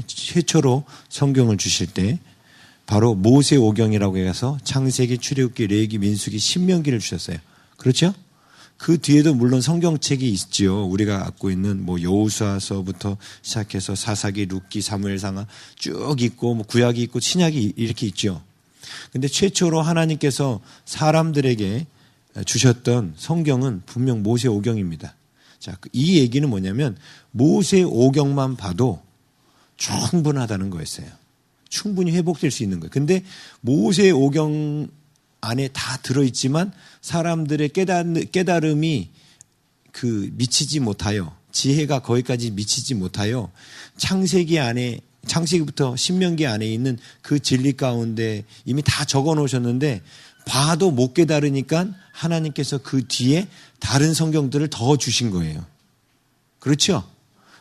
때 최초로 성경을 주실 때 바로 모세오경이라고 해서 창세기, 출애굽기, 레위기, 민수기, 신명기를 주셨어요. 그렇죠? 그 뒤에도 물론 성경책이 있죠. 우리가 갖고 있는 뭐 여호수아서부터 시작해서 사사기, 룻기, 사무엘상하 쭉 있고 뭐 구약이 있고 신약이 이렇게 있죠. 근데 최초로 하나님께서 사람들에게 주셨던 성경은 분명 모세오경입니다. 자, 이 얘기는 뭐냐면 모세오경만 봐도 충분하다는 거였어요. 충분히 회복될 수 있는 거예요. 근데 모세오경 안에 다 들어있지만 사람들의 깨달음이 미치지 못하여, 지혜가 거기까지 미치지 못하여 창세기부터 신명기 안에 있는 그 진리 가운데 이미 다 적어 놓으셨는데 봐도 못 깨달으니까 하나님께서 그 뒤에 다른 성경들을 더 주신 거예요. 그렇죠?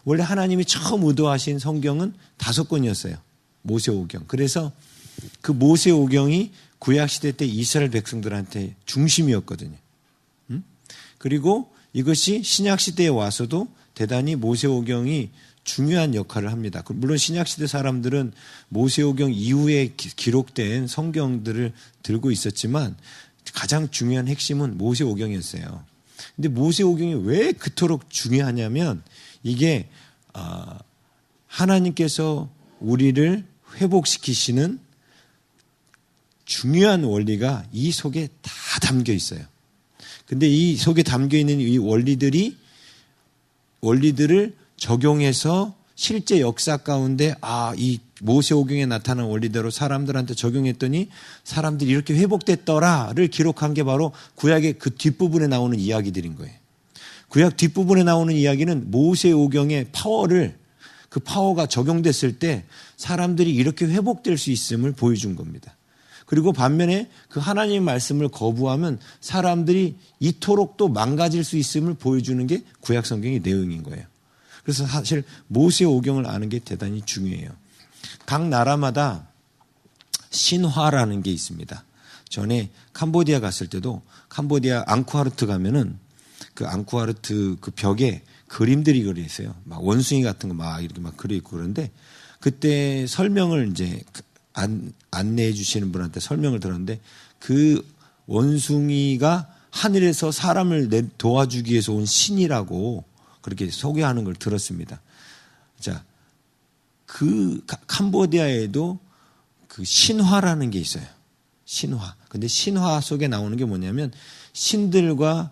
원래 하나님이 처음 의도하신 성경은 5권이었어요. 모세오경. 그래서 그 모세오경이 구약시대 때 이스라엘 백성들한테 중심이었거든요. 그리고 이것이 신약시대에 와서도 대단히 모세오경이 중요한 역할을 합니다. 물론 신약시대 사람들은 모세오경 이후에 기록된 성경들을 들고 있었지만 가장 중요한 핵심은 모세오경이었어요. 근데 모세오경이 왜 그토록 중요하냐면 이게 하나님께서 우리를 회복시키시는 중요한 원리가 이 속에 다 담겨 있어요. 근데 이 속에 담겨 있는 이 원리들을 적용해서 실제 역사 가운데 이 모세오경에 나타난 원리대로 사람들한테 적용했더니 사람들이 이렇게 회복됐더라를 기록한 게 바로 구약의 그 뒷부분에 나오는 이야기들인 거예요. 구약 뒷부분에 나오는 이야기는 모세오경의 그 파워가 적용됐을 때 사람들이 이렇게 회복될 수 있음을 보여준 겁니다. 그리고 반면에 그 하나님의 말씀을 거부하면 사람들이 이토록 또 망가질 수 있음을 보여주는 게 구약 성경의 내용인 거예요. 그래서 사실 모세오경을 아는 게 대단히 중요해요. 각 나라마다 신화라는 게 있습니다. 전에 캄보디아 갔을 때도 캄보디아 앙코하르트 가면은 그 앙코하르트 그 벽에 그림들이 그려 있어요. 막 원숭이 같은 거 막 이렇게 막 그려 있고 그런데 그때 설명을 이제 안내해 주시는 분한테 설명을 들었는데 그 원숭이가 하늘에서 사람을 도와주기 위해서 온 신이라고 그렇게 소개하는 걸 들었습니다. 자, 그 캄보디아에도 그 신화라는 게 있어요. 신화. 근데 신화 속에 나오는 게 뭐냐면 신들과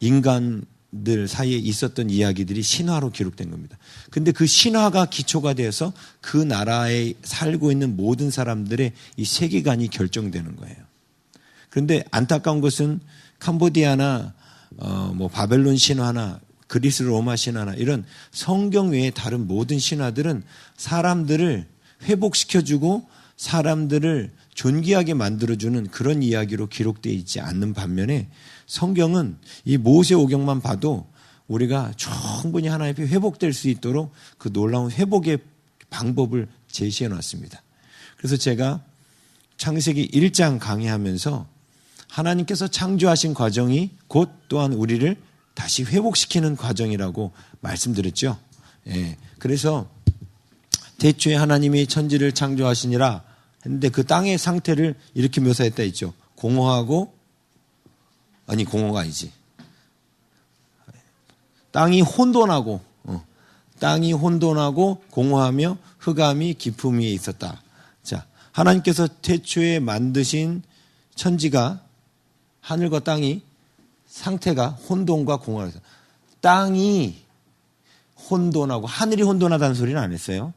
인간들 사이에 있었던 이야기들이 신화로 기록된 겁니다. 근데 그 신화가 기초가 되어서 그 나라에 살고 있는 모든 사람들의 이 세계관이 결정되는 거예요. 그런데 안타까운 것은 캄보디아나 뭐 바벨론 신화나 그리스 로마 신화나 이런 성경 외에 다른 모든 신화들은 사람들을 회복시켜주고 사람들을 존귀하게 만들어주는 그런 이야기로 기록되어 있지 않는 반면에 성경은 이 모세오경만 봐도 우리가 충분히 하나님 앞에 회복될 수 있도록 그 놀라운 회복의 방법을 제시해 놨습니다. 그래서 제가 창세기 1장 강의하면서 하나님께서 창조하신 과정이 곧 또한 우리를 다시 회복시키는 과정이라고 말씀드렸죠. 예. 그래서 태초에 하나님이 천지를 창조하시니라 했는데 그 땅의 상태를 이렇게 묘사했다 했죠. 공허가 아니지. 땅이 혼돈하고 공허하며 흑암이 깊음 위에 있었다. 자, 하나님께서 태초에 만드신 천지가 하늘과 땅이 상태가 혼돈과 공허해서 땅이 혼돈하고 하늘이 혼돈하다는 소리는 안 했어요.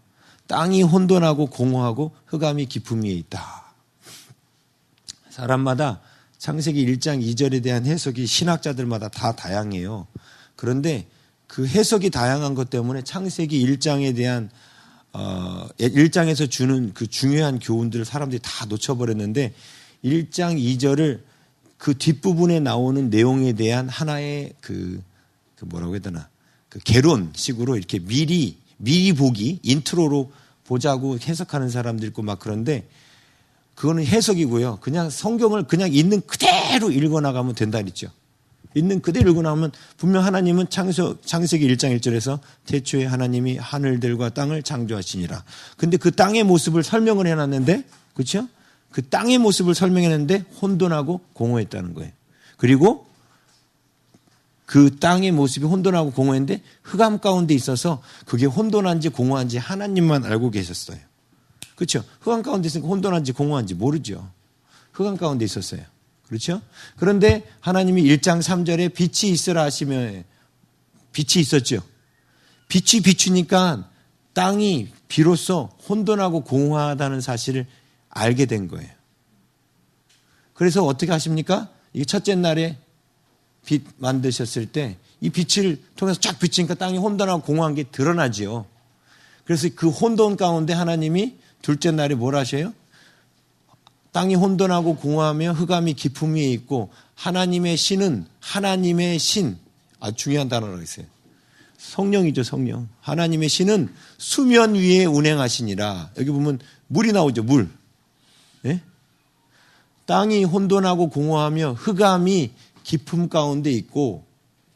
땅이 혼돈하고 공허하고 흑암이 깊음 위에 있다. 사람마다 창세기 1장 2절에 대한 해석이 신학자들마다 다 다양해요. 그런데 그 해석이 다양한 것 때문에 창세기 1장에 대한 1장에서 주는 그 중요한 교훈들을 사람들이 다 놓쳐버렸는데 1장 2절을 그 뒷부분에 나오는 내용에 대한 하나의 뭐라고 해야 되나 그 개론식으로 이렇게 미리 보기 인트로로 보자고 해석하는 사람도 있고 막 그런데 그거는 해석이고요. 그냥 성경을 그냥 있는 그대로 읽어나가면 된다 그랬죠. 있는 그대로 읽고 나오면 분명 하나님은 창세기 1장 1절에서 태초에 하나님이 하늘들과 땅을 창조하시니라. 근데 그 땅의 모습을 설명을 해놨는데, 그렇죠? 그 땅의 모습을 설명했는데 혼돈하고 공허했다는 거예요. 그리고 그 땅의 모습이 혼돈하고 공허했는데 흑암 가운데 있어서 그게 혼돈한지 공허한지 하나님만 알고 계셨어요. 그렇죠? 흑암 가운데 있으니까 혼돈한지 공허한지 모르죠. 흑암 가운데 있었어요. 그렇죠? 그런데 하나님이 1장 3절에 빛이 있으라 하시면 빛이 있었죠. 빛이 비추니까 땅이 비로소 혼돈하고 공허하다는 사실을 알게 된 거예요. 그래서 어떻게 하십니까? 이게 첫째 날에 빛 만드셨을 때 이 빛을 통해서 쫙 비치니까 땅이 혼돈하고 공허한 게 드러나죠. 그래서 그 혼돈 가운데 하나님이 둘째 날에 뭘 하셔요? 땅이 혼돈하고 공허하며 흑암이 깊음 위에 있고 하나님의 신은 하나님의 신, 아주 중요한 단어라고 했어요. 성령이죠, 성령. 하나님의 신은 수면 위에 운행하시니라. 여기 보면 물이 나오죠, 물. 예? 땅이 혼돈하고 공허하며 흑암이 깊음 가운데 있고,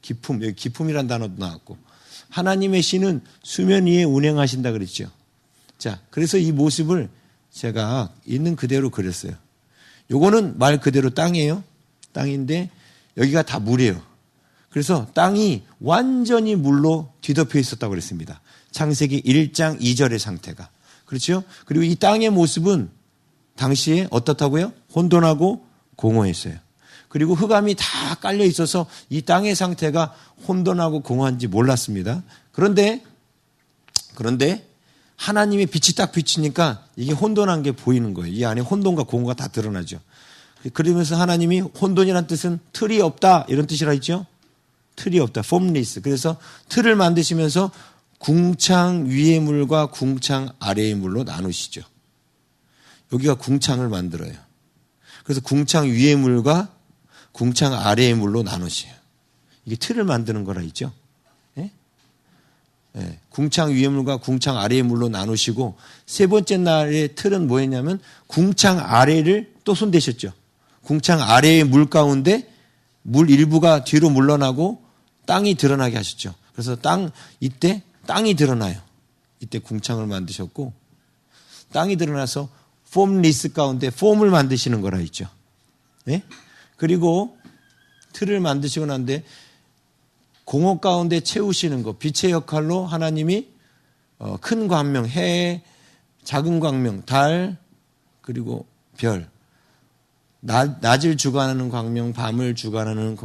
깊음, 여기 깊음이란 단어도 나왔고, 하나님의 신은 수면 위에 운행하신다 그랬죠. 자, 그래서 이 모습을 제가 있는 그대로 그렸어요. 요거는 말 그대로 땅이에요. 땅인데 여기가 다 물이에요. 그래서 땅이 완전히 물로 뒤덮여 있었다고 그랬습니다. 창세기 1장 2절의 상태가. 그렇죠? 그리고 이 땅의 모습은 당시에 어떻다고요? 혼돈하고 공허했어요. 그리고 흑암이 다 깔려 있어서 이 땅의 상태가 혼돈하고 공허한지 몰랐습니다. 그런데 하나님의 빛이 딱 비치니까 이게 혼돈한 게 보이는 거예요. 이 안에 혼돈과 공허가 다 드러나죠. 그러면서 하나님이 혼돈이란 뜻은 틀이 없다 이런 뜻이라 했죠. 틀이 없다. formless. 그래서 틀을 만드시면서 궁창 위의 물과 궁창 아래의 물로 나누시죠. 여기가 궁창을 만들어요. 그래서 궁창 위의 물과 궁창 아래의 물로 나누셔요. 이게 틀을 만드는 거라 했죠. 예, 궁창 위의 물과 궁창 아래의 물로 나누시고 세 번째 날의 틀은 뭐였냐면 궁창 아래를 또 손대셨죠. 궁창 아래의 물 가운데 물 일부가 뒤로 물러나고 땅이 드러나게 하셨죠. 그래서 이때 땅이 드러나요. 이때 궁창을 만드셨고 땅이 드러나서 폼리스 가운데 폼을 만드시는 거라 했죠. 예? 그리고 틀을 만드시고 난데 공허 가운데 채우시는 것, 빛의 역할로 하나님이 큰 광명, 해, 작은 광명, 달, 그리고 별, 낮을 주관하는 광명, 밤을 주관하는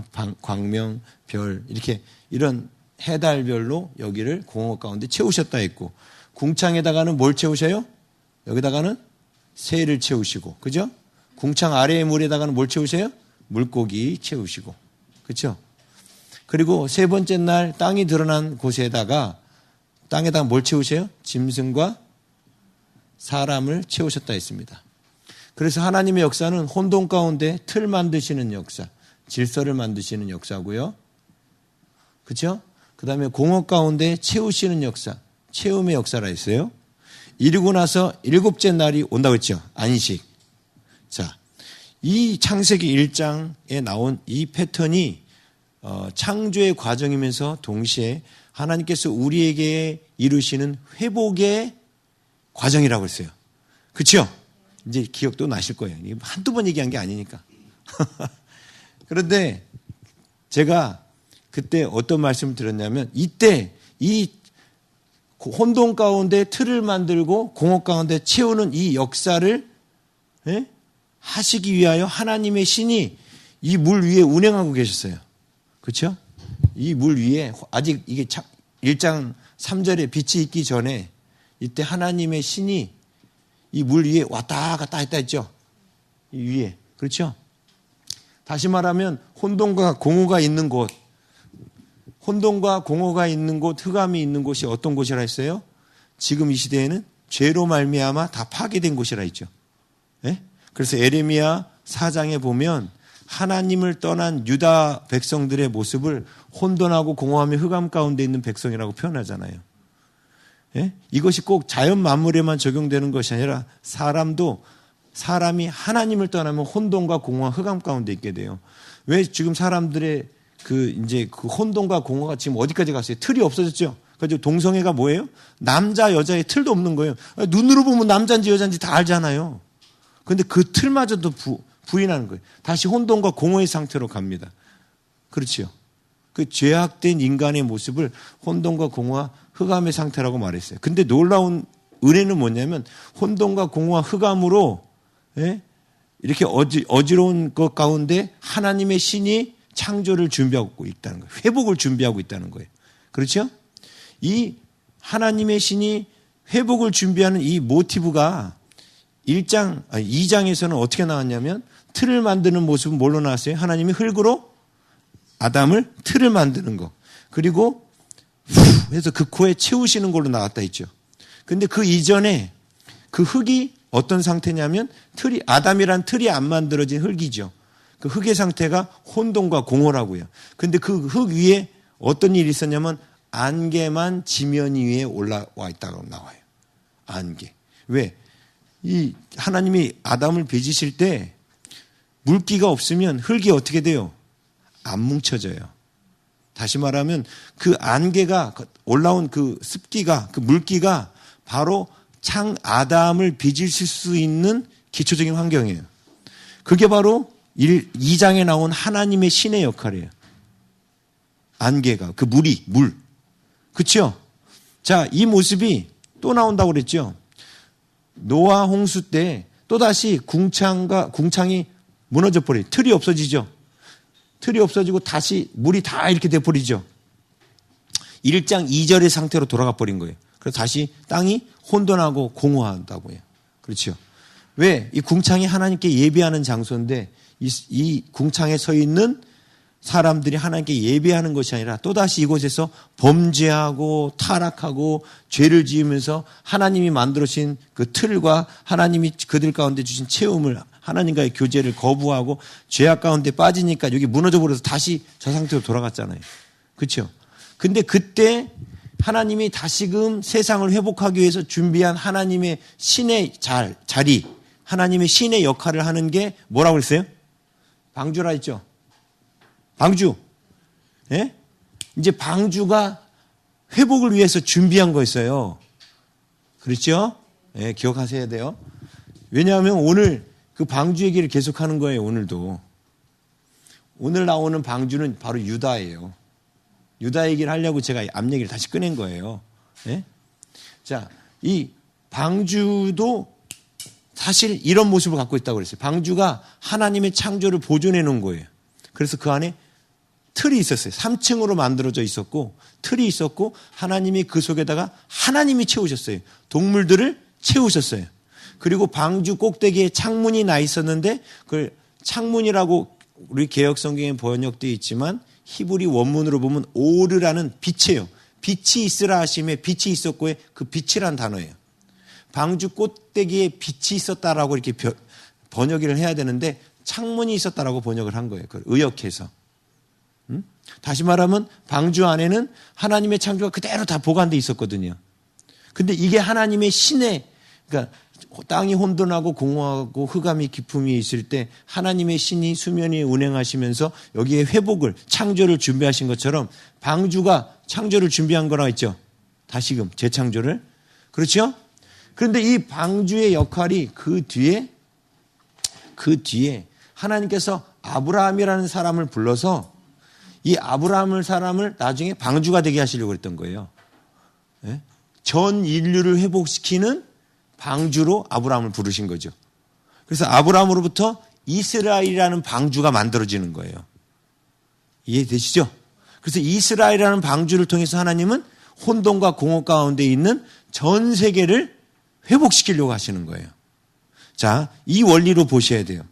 광명, 별, 이렇게 이런 해달별로 여기를 공허 가운데 채우셨다 했고, 궁창에다가는 뭘 채우셔요? 여기다가는 새를 채우시고, 그죠? 궁창 아래의 물에다가는 뭘 채우셔요? 물고기 채우시고, 그렇죠? 그리고 세 번째 날 땅이 드러난 곳에다가 땅에다가 뭘 채우셔요? 짐승과 사람을 채우셨다 했습니다. 그래서 하나님의 역사는 혼돈 가운데 틀 만드시는 역사, 질서를 만드시는 역사고요. 그렇죠? 그 다음에 공허 가운데 채우시는 역사, 채움의 역사라 했어요. 이르고 나서 일곱째 날이 온다고 했죠. 안식. 자, 이 창세기 1장에 나온 이 패턴이 창조의 과정이면서 동시에 하나님께서 우리에게 이루시는 회복의 과정이라고 했어요. 그렇죠? 이제 기억도 나실 거예요. 한두 번 얘기한 게 아니니까. 그런데 제가 그때 어떤 말씀을 드렸냐면 이때 이 혼돈 가운데 틀을 만들고 공허 가운데 채우는 이 역사를 하시기 위하여 하나님의 신이 이 물 위에 운행하고 계셨어요. 그렇죠? 이 물 위에 아직 이게 1장 3절에 빛이 있기 전에 이때 하나님의 신이 이 물 위에 왔다 갔다 했다 했죠. 이 위에. 그렇죠? 다시 말하면 혼돈과 공허가 있는 곳, 혼돈과 공허가 있는 곳, 흑암이 있는 곳이 어떤 곳이라 했어요? 지금 이 시대에는 죄로 말미암아 다 파괴된 곳이라 했죠. 네? 그래서 에레미야 4장에 보면 하나님을 떠난 유다 백성들의 모습을 혼돈하고 공허하며 흑암 가운데 있는 백성이라고 표현하잖아요. 예? 이것이 꼭 자연 만물에만 적용되는 것이 아니라 사람이 하나님을 떠나면 혼돈과 공허와 흑암 가운데 있게 돼요. 왜 지금 사람들의 이제 그 혼돈과 공허가 지금 어디까지 갔어요? 틀이 없어졌죠? 그래서 동성애가 뭐예요? 남자, 여자의 틀도 없는 거예요. 눈으로 보면 남자인지 여자인지 다 알잖아요. 그런데 그 틀마저도 부인하는 거예요. 다시 혼돈과 공허의 상태로 갑니다. 그렇죠? 그 죄악된 인간의 모습을 혼돈과 공허와 흑암의 상태라고 말했어요. 근데 놀라운 은혜는 뭐냐면 혼돈과 공허와 흑암으로 이렇게 어지러운 것 가운데 하나님의 신이 창조를 준비하고 있다는 거예요. 회복을 준비하고 있다는 거예요. 그렇죠? 이 하나님의 신이 회복을 준비하는 이 모티브가 2장에서는 어떻게 나왔냐면 틀을 만드는 모습은 뭘로 나왔어요? 하나님이 흙으로 아담을 틀을 만드는 거. 그리고 해서 그 코에 채우시는 걸로 나왔다 했죠. 근데 그 이전에 그 흙이 어떤 상태냐면 아담이란 틀이 안 만들어진 흙이죠. 그 흙의 상태가 혼돈과 공허라고요. 근데 그 흙 위에 어떤 일이 있었냐면 안개만 지면 위에 올라와 있다고 나와요. 안개. 왜? 이 하나님이 아담을 빚으실 때 물기가 없으면 흙이 어떻게 돼요? 안 뭉쳐져요. 다시 말하면 그 안개가 올라온 그 습기가, 그 물기가 바로 아담을 빚으실 수 있는 기초적인 환경이에요. 그게 바로 2장에 나온 하나님의 신의 역할이에요. 안개가, 그 물. 그렇죠? 자, 이 모습이 또 나온다고 그랬죠. 노아 홍수 때 또다시 궁창이 무너져 버려요. 틀이 없어지죠. 틀이 없어지고 다시 물이 다 이렇게 돼버리죠. 1장 2절의 상태로 돌아가 버린 거예요. 그래서 다시 땅이 혼돈하고 공허하다고요. 그렇죠. 왜? 이 궁창이 하나님께 예배하는 장소인데 이 궁창에 서 있는 사람들이 하나님께 예배하는 것이 아니라 또다시 이곳에서 범죄하고 타락하고 죄를 지으면서 하나님이 만들어주신 그 틀과 하나님이 그들 가운데 주신 체험을 하나님과의 교제를 거부하고 죄악 가운데 빠지니까 여기 무너져 버려서 다시 저 상태로 돌아갔잖아요. 그렇죠? 근데 그때 하나님이 다시금 세상을 회복하기 위해서 준비한 하나님의 신의 자리, 하나님의 신의 역할을 하는 게 뭐라고 그랬어요? 방주라 했죠. 방주. 예? 이제 방주가 회복을 위해서 준비한 거였어요. 그렇죠? 예, 기억하셔야 돼요. 왜냐하면 오늘 그 방주 얘기를 계속하는 거예요. 오늘도. 오늘 나오는 방주는 바로 유다예요. 유다 얘기를 하려고 제가 앞 얘기를 다시 꺼낸 거예요. 예? 자, 이 방주도 사실 이런 모습을 갖고 있다고 그랬어요. 방주가 하나님의 창조를 보존해 놓은 거예요. 그래서 그 안에 틀이 있었어요. 3층으로 만들어져 있었고 틀이 있었고 하나님이 그 속에다가 하나님이 채우셨어요. 동물들을 채우셨어요. 그리고 방주 꼭대기에 창문이 나 있었는데 그 창문이라고 우리 개역성경에 번역되어 있지만 히브리 원문으로 보면 오르라는 빛이에요. 빛이 있으라 하심에 빛이 있었고에 그 빛이란 단어예요. 방주 꼭대기에 빛이 있었다라고 이렇게 번역을 해야 되는데 창문이 있었다라고 번역을 한 거예요. 그걸 의역해서. 다시 말하면 방주 안에는 하나님의 창조가 그대로 다 보관되어 있었거든요. 근데 이게 하나님의 신의, 그러니까 땅이 혼돈하고 공허하고 흑암이 기품이 있을 때 하나님의 신이 수면 위에 운행하시면서 여기에 회복을, 창조를 준비하신 것처럼 방주가 창조를 준비한 거라고 했죠. 다시금 재창조를. 그렇죠? 그런데 이 방주의 역할이 그 뒤에 하나님께서 아브라함이라는 사람을 불러서 이 아브라함을 사람을 나중에 방주가 되게 하시려고 했던 거예요. 네? 전 인류를 회복시키는 방주로 아브라함을 부르신 거죠. 그래서 아브라함으로부터 이스라엘이라는 방주가 만들어지는 거예요. 이해되시죠? 그래서 이스라엘이라는 방주를 통해서 하나님은 혼돈과 공허 가운데 있는 전 세계를 회복시키려고 하시는 거예요. 자, 이 원리로 보셔야 돼요.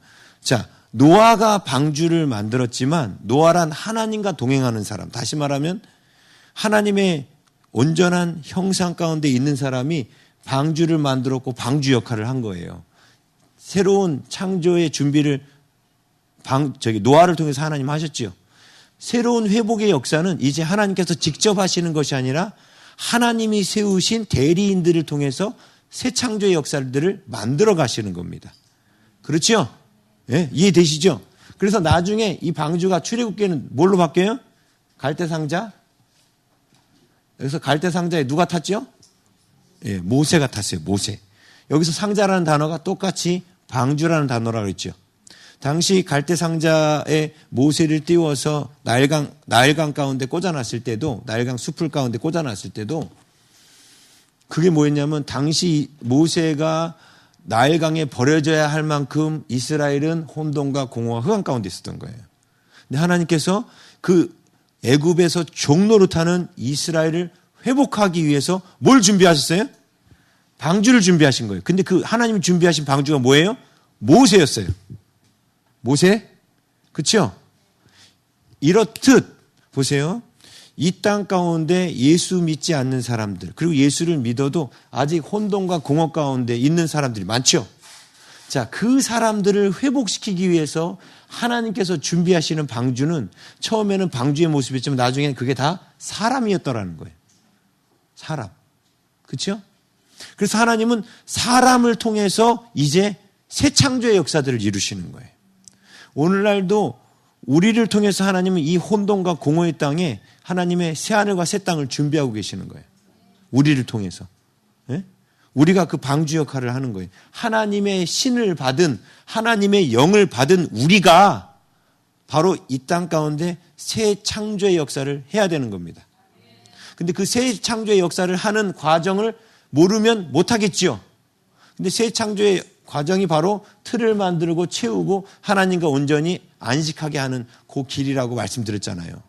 자, 노아가 방주를 만들었지만 노아란 하나님과 동행하는 사람. 다시 말하면 하나님의 온전한 형상 가운데 있는 사람이 방주를 만들었고 방주 역할을 한 거예요. 새로운 창조의 준비를 노아를 통해서 하나님 하셨죠. 새로운 회복의 역사는 이제 하나님께서 직접 하시는 것이 아니라 하나님이 세우신 대리인들을 통해서 새 창조의 역사들을 만들어 가시는 겁니다. 그렇죠? 예, 이해되시죠? 그래서 나중에 이 방주가 출애굽기에는 뭘로 바뀌어요? 갈대상자. 여기서 갈대상자에 누가 탔죠? 예, 모세가 탔어요. 모세. 여기서 상자라는 단어가 똑같이 방주라는 단어라고 했죠. 당시 갈대상자에 모세를 띄워서 나일강 가운데 꽂아놨을 때도, 나일강 숲을 가운데 꽂아놨을 때도 그게 뭐였냐면 당시 모세가 나일강에 버려져야 할 만큼 이스라엘은 혼돈과 공허와 흑암 가운데 있었던 거예요. 근데 하나님께서 그 애굽에서 종노릇하는 이스라엘을 회복하기 위해서 뭘 준비하셨어요? 방주를 준비하신 거예요. 근데 그 하나님이 준비하신 방주가 뭐예요? 모세였어요. 모세? 그렇죠? 이렇듯 보세요. 이 땅 가운데 예수 믿지 않는 사람들, 그리고 예수를 믿어도 아직 혼돈과 공허 가운데 있는 사람들이 많죠. 자, 그 사람들을 회복시키기 위해서 하나님께서 준비하시는 방주는 처음에는 방주의 모습이었지만 나중에는 그게 다 사람이었더라는 거예요. 사람. 그렇죠? 그래서 하나님은 사람을 통해서 이제 새 창조의 역사들을 이루시는 거예요. 오늘날도 우리를 통해서 하나님은 이 혼돈과 공허의 땅에 하나님의 새하늘과 새 땅을 준비하고 계시는 거예요. 우리를 통해서. 네? 우리가 그 방주 역할을 하는 거예요. 하나님의 신을 받은, 하나님의 영을 받은 우리가 바로 이 땅 가운데 새 창조의 역사를 해야 되는 겁니다. 근데 그 새 창조의 역사를 하는 과정을 모르면 못하겠지요. 근데 새 창조의 과정이 바로 틀을 만들고 채우고 하나님과 온전히 안식하게 하는 그 길이라고 말씀드렸잖아요.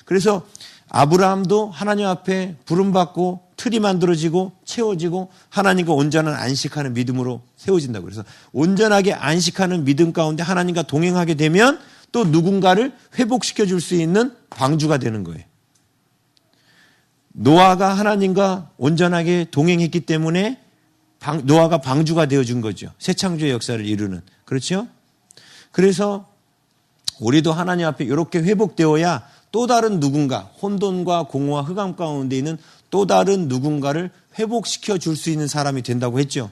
그래서 아브라함도 하나님 앞에 부름받고 틀이 만들어지고 채워지고 하나님과 온전한 안식하는 믿음으로 세워진다고. 그래서 온전하게 안식하는 믿음 가운데 하나님과 동행하게 되면 또 누군가를 회복시켜 줄 수 있는 방주가 되는 거예요. 노아가 하나님과 온전하게 동행했기 때문에 노아가 방주가 되어준 거죠. 새 창조의 역사를 이루는. 그렇죠? 그래서 우리도 하나님 앞에 이렇게 회복되어야 또 다른 누군가, 혼돈과 공허와 흑암 가운데 있는 또 다른 누군가를 회복시켜 줄 수 있는 사람이 된다고 했죠.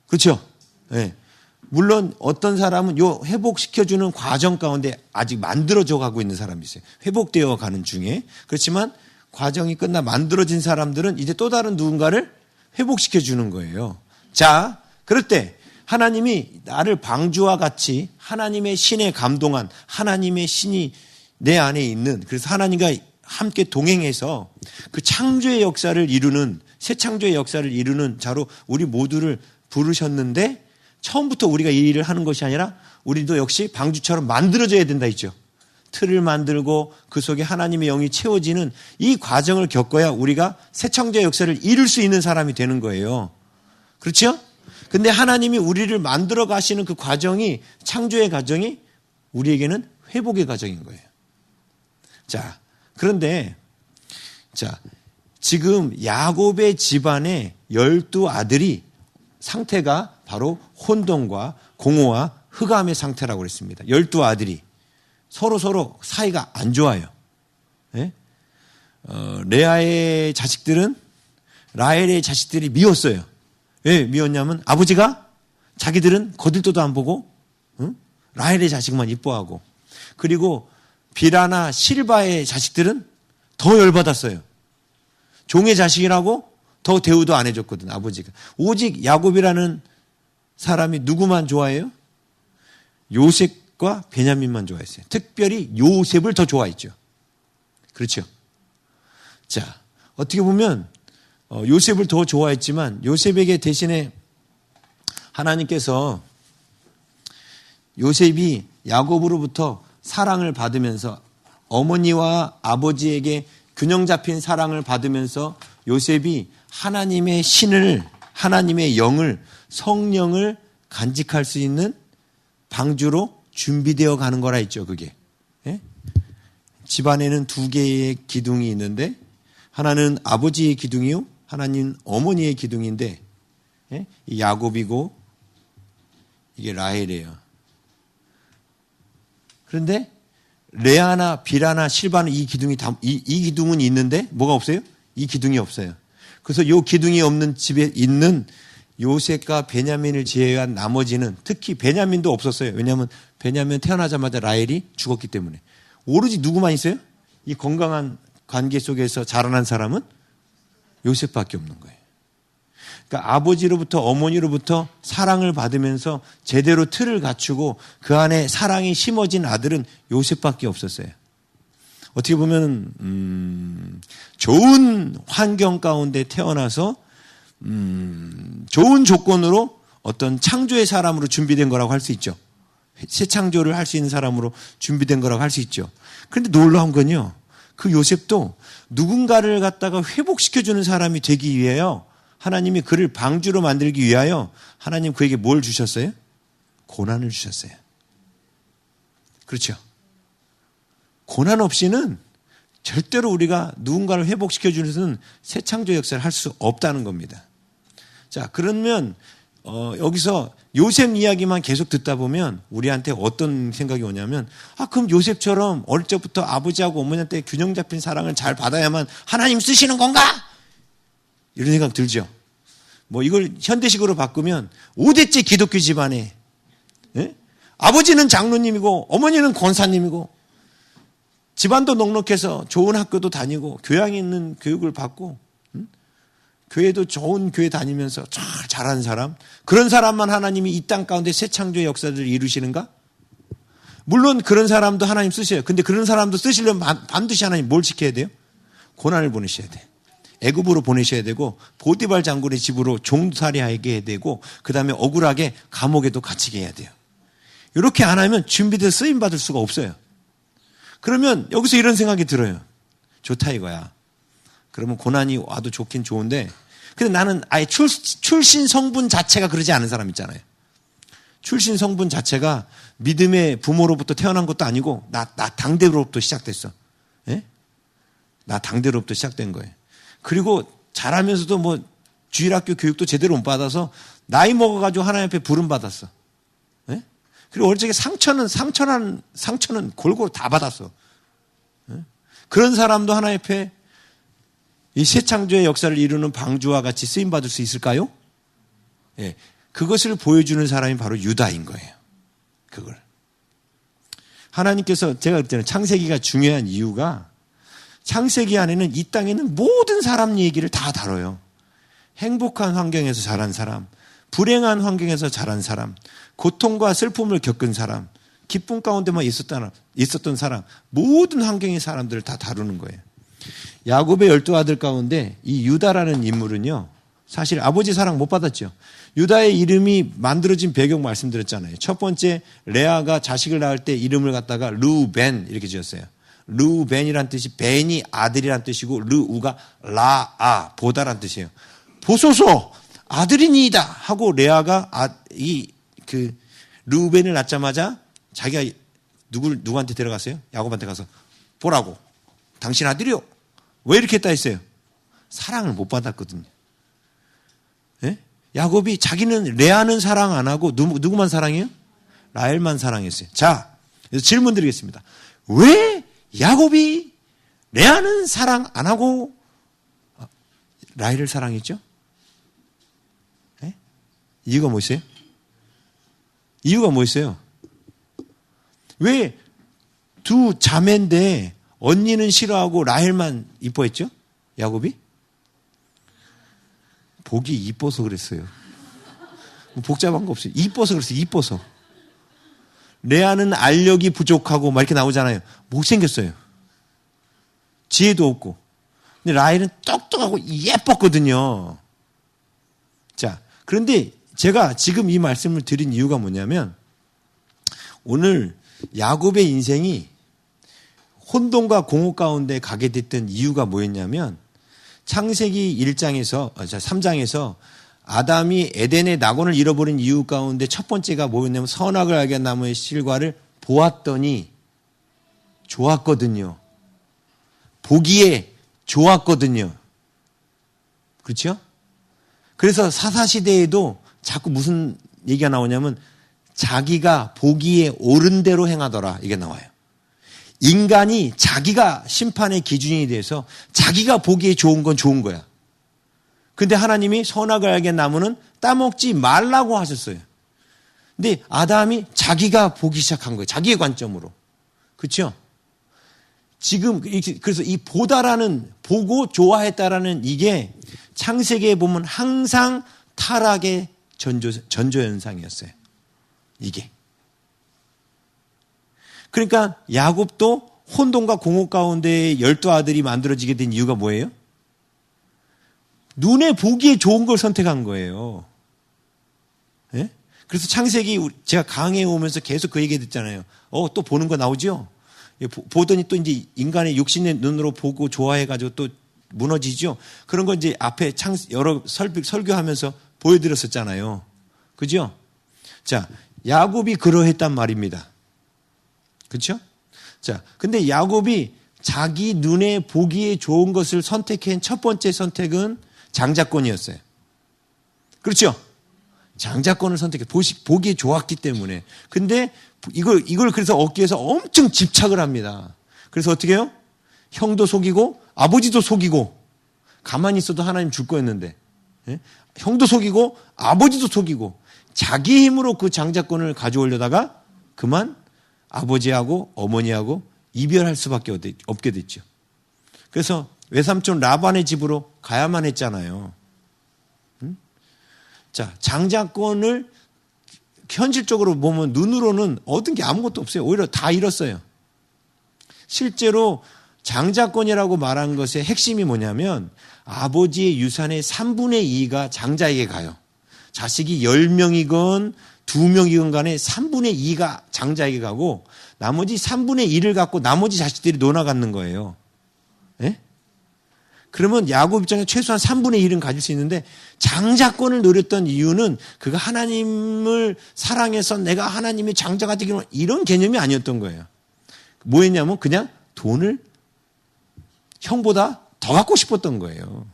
그렇죠? 네. 물론 어떤 사람은 요 회복시켜주는 과정 가운데 아직 만들어져 가고 있는 사람이 있어요. 회복되어 가는 중에. 그렇지만 과정이 끝나 만들어진 사람들은 이제 또 다른 누군가를 회복시켜 주는 거예요. 자, 그럴 때 하나님이 나를 방주와 같이 하나님의 신에 감동한 하나님의 신이 내 안에 있는, 그래서 하나님과 함께 동행해서 그 창조의 역사를 이루는, 새 창조의 역사를 이루는 자로 우리 모두를 부르셨는데 처음부터 우리가 이 일을 하는 것이 아니라 우리도 역시 방주처럼 만들어져야 된다 했죠. 틀을 만들고 그 속에 하나님의 영이 채워지는 이 과정을 겪어야 우리가 새 창조의 역사를 이룰 수 있는 사람이 되는 거예요. 그렇죠? 근데 하나님이 우리를 만들어 가시는 그 과정이, 창조의 과정이 우리에게는 회복의 과정인 거예요. 자, 그런데 자, 지금 야곱의 집안의 12아들이 상태가 바로 혼돈과 공허와 흑암의 상태라고 그랬습니다. 12아들이 서로 사이가 안 좋아요. 네? 레아의 자식들은 라헬의 자식들이 미웠어요. 왜 미웠냐면 아버지가 자기들은 거들떠도 안 보고 라헬의 자식만 이뻐하고, 그리고 비라나 실바의 자식들은 더 열받았어요. 종의 자식이라고 더 대우도 안 해줬거든, 아버지가. 오직 야곱이라는 사람이 누구만 좋아해요? 요셉과 베냐민만 좋아했어요. 특별히 요셉을 더 좋아했죠. 그렇죠? 자, 어떻게 보면 요셉을 더 좋아했지만 요셉에게 대신에 하나님께서 요셉이 야곱으로부터 사랑을 받으면서 어머니와 아버지에게 균형 잡힌 사랑을 받으면서 요셉이 하나님의 신을, 하나님의 영을, 성령을 간직할 수 있는 방주로 준비되어 가는 거라 했죠, 그게. 예? 집안에는 두 개의 기둥이 있는데 하나는 아버지의 기둥이요, 하나는 어머니의 기둥인데, 예? 이 야곱이고 이게 라헬이에요. 그런데 레아나 비라나 실바는 이 기둥이 이 기둥은 있는데 뭐가 없어요? 이 기둥이 없어요. 그래서 이 기둥이 없는 집에 있는 요셉과 베냐민을 제외한 나머지는, 특히 베냐민도 없었어요. 왜냐하면 베냐민 태어나자마자 라헬이 죽었기 때문에. 오로지 누구만 있어요? 이 건강한 관계 속에서 자라난 사람은 요셉밖에 없는 거예요. 그러니까 아버지로부터 어머니로부터 사랑을 받으면서 제대로 틀을 갖추고 그 안에 사랑이 심어진 아들은 요셉밖에 없었어요. 어떻게 보면 좋은 환경 가운데 태어나서 좋은 조건으로 어떤 창조의 사람으로 준비된 거라고 할 수 있죠. 새 창조를 할 수 있는 사람으로 준비된 거라고 할 수 있죠. 그런데 놀라운 건요, 그 요셉도 누군가를 갖다가 회복시켜주는 사람이 되기 위해요, 하나님이 그를 방주로 만들기 위하여 하나님 그에게 뭘 주셨어요? 고난을 주셨어요. 그렇죠. 고난 없이는 절대로 우리가 누군가를 회복시켜주는 새 창조 역사를 할 수 없다는 겁니다. 자, 그러면 여기서 요셉 이야기만 계속 듣다 보면 우리한테 어떤 생각이 오냐면, 그럼 요셉처럼 어릴 적부터 아버지하고 어머니한테 균형 잡힌 사랑을 잘 받아야만 하나님 쓰시는 건가? 이런 생각 들죠. 이걸 현대식으로 바꾸면 5대째 기독교 집안에, 예? 아버지는 장로님이고 어머니는 권사님이고 집안도 넉넉해서 좋은 학교도 다니고 교양 있는 교육을 받고, 교회도 좋은 교회 다니면서 잘 잘하는 사람, 그런 사람만 하나님이 이 땅 가운데 새 창조의 역사를 이루시는가? 물론 그런 사람도 하나님 쓰셔요. 근데 그런 사람도 쓰시려면 반드시 하나님 뭘 지켜야 돼요? 고난을 보내셔야 돼. 애굽으로 보내셔야 되고 보디발 장군의 집으로 종살이하게 해야 되고 그 다음에 억울하게 감옥에도 갇히게 해야 돼요. 이렇게 안 하면 준비돼서 쓰임받을 수가 없어요. 그러면 여기서 이런 생각이 들어요. 좋다 이거야. 그러면 고난이 와도 좋긴 좋은데, 근데 나는 아예 출신 성분 자체가 그러지 않은 사람 있잖아요. 출신 성분 자체가 믿음의 부모로부터 태어난 것도 아니고 나 당대로부터 시작됐어. 예? 나 당대로부터 시작된 거예요. 그리고 자라면서도 주일학교 교육도 제대로 못 받아서 나이 먹어가지고 하나님 앞에 부름 받았어. 예? 그리고 어릴 적에 상처는 골고루 다 받았어. 예? 그런 사람도 하나님 앞에 이 새 창조의 역사를 이루는 방주와 같이 쓰임받을 수 있을까요? 예, 그것을 보여주는 사람이 바로 유다인 거예요. 그걸. 하나님께서, 제가 그랬잖아요, 창세기가 중요한 이유가, 창세기 안에는 이 땅에 있는 모든 사람 얘기를 다 다뤄요. 행복한 환경에서 자란 사람, 불행한 환경에서 자란 사람, 고통과 슬픔을 겪은 사람, 기쁨 가운데만 있었던 사람, 모든 환경의 사람들을 다 다루는 거예요. 야곱의 12아들 가운데 이 유다라는 인물은요, 사실 아버지 사랑 못 받았죠. 유다의 이름이 만들어진 배경 말씀드렸잖아요. 첫 번째, 레아가 자식을 낳을 때 이름을 갖다가 르벤 이렇게 지었어요. 르벤이란 뜻이 벤이 아들이란 뜻이고, 르우가 라아 보다란 뜻이에요. 보소서 아들이니이다 하고 레아가 르벤을 낳자마자 자기가 누구한테 데려갔어요? 야곱한테 가서 보라고, 당신 아들이요. 왜 이렇게 했다 했어요? 사랑을 못 받았거든요. 예? 야곱이 자기는 레아는 사랑 안 하고 누구만 사랑해요? 라헬만 사랑했어요. 자, 그래서 질문 드리겠습니다. 왜 야곱이 레아는 사랑 안 하고 라헬을 사랑했죠? 예? 이유가 뭐 있어요? 이유가 뭐 있어요? 왜 두 자매인데 언니는 싫어하고 라헬만 이뻐했죠? 야곱이? 복이 이뻐서 그랬어요. 복잡한 거 없어요. 이뻐서 그랬어요. 이뻐서. 레아는 알력이 부족하고 막 이렇게 나오잖아요. 못생겼어요. 지혜도 없고. 근데 라헬은 똑똑하고 예뻤거든요. 자, 그런데 제가 지금 이 말씀을 드린 이유가 뭐냐면, 오늘 야곱의 인생이 혼돈과 공허 가운데 가게 됐던 이유가 뭐였냐면, 창세기 3장에서 아담이 에덴의 낙원을 잃어버린 이유 가운데 첫 번째가 뭐였냐면, 선악을 알게 한 나무의 실과를 보았더니 좋았거든요. 보기에 좋았거든요. 그렇죠? 그래서 사사시대에도 자꾸 무슨 얘기가 나오냐면, 자기가 보기에 옳은 대로 행하더라, 이게 나와요. 인간이 자기가 심판의 기준이 돼서 자기가 보기에 좋은 건 좋은 거야. 근데 하나님이 선악을 알게 한 나무는 따먹지 말라고 하셨어요. 근데 아담이 자기가 보기 시작한 거예요. 자기의 관점으로. 그렇죠? 지금 그래서 이 보다라는 보고 좋아했다라는 이게 창세기에 보면 항상 타락의 전조 현상이었어요. 이게. 그러니까 야곱도 혼돈과 공허 가운데 12아들이 만들어지게 된 이유가 뭐예요? 눈에 보기에 좋은 걸 선택한 거예요. 예? 그래서 창세기 제가 강해 오면서 계속 그 얘기 듣잖아요. 또 보는 거 나오죠? 보더니 또 이제 인간의 육신의 눈으로 보고 좋아해가지고 또 무너지죠? 그런 거 이제 앞에 여러 설교하면서 보여드렸었잖아요. 그죠? 자, 야곱이 그러했단 말입니다. 그렇죠? 자, 근데 야곱이 자기 눈에 보기에 좋은 것을 선택한 첫 번째 선택은 장자권이었어요. 그렇죠? 장자권을 선택해 보기에 좋았기 때문에. 근데 이걸 그래서 얻기 위해서 엄청 집착을 합니다. 그래서 어떻게 해요? 형도 속이고 아버지도 속이고 가만히 있어도 하나님 줄 거였는데 예? 형도 속이고 아버지도 속이고 자기 힘으로 그 장자권을 가져오려다가 그만 아버지하고 어머니하고 이별할 수밖에 없게 됐죠. 그래서 외삼촌 라반의 집으로 가야만 했잖아요. 자, 장자권을 현실적으로 보면 눈으로는 얻은 게 아무것도 없어요. 오히려 다 잃었어요. 실제로 장자권이라고 말한 것의 핵심이 뭐냐면 아버지의 유산의 3분의 2가 장자에게 가요. 자식이 10명이건 2명이건 간에 3분의 2가 장자에게 가고 나머지 3분의 1을 갖고 나머지 자식들이 논아 갖는 거예요. 예? 그러면 야곱 입장에 최소한 3분의 1은 가질 수 있는데 장자권을 노렸던 이유는 그가 하나님을 사랑해서 내가 하나님의 장자가 되기로 이런 개념이 아니었던 거예요. 뭐였냐면 그냥 돈을 형보다 더 갖고 싶었던 거예요.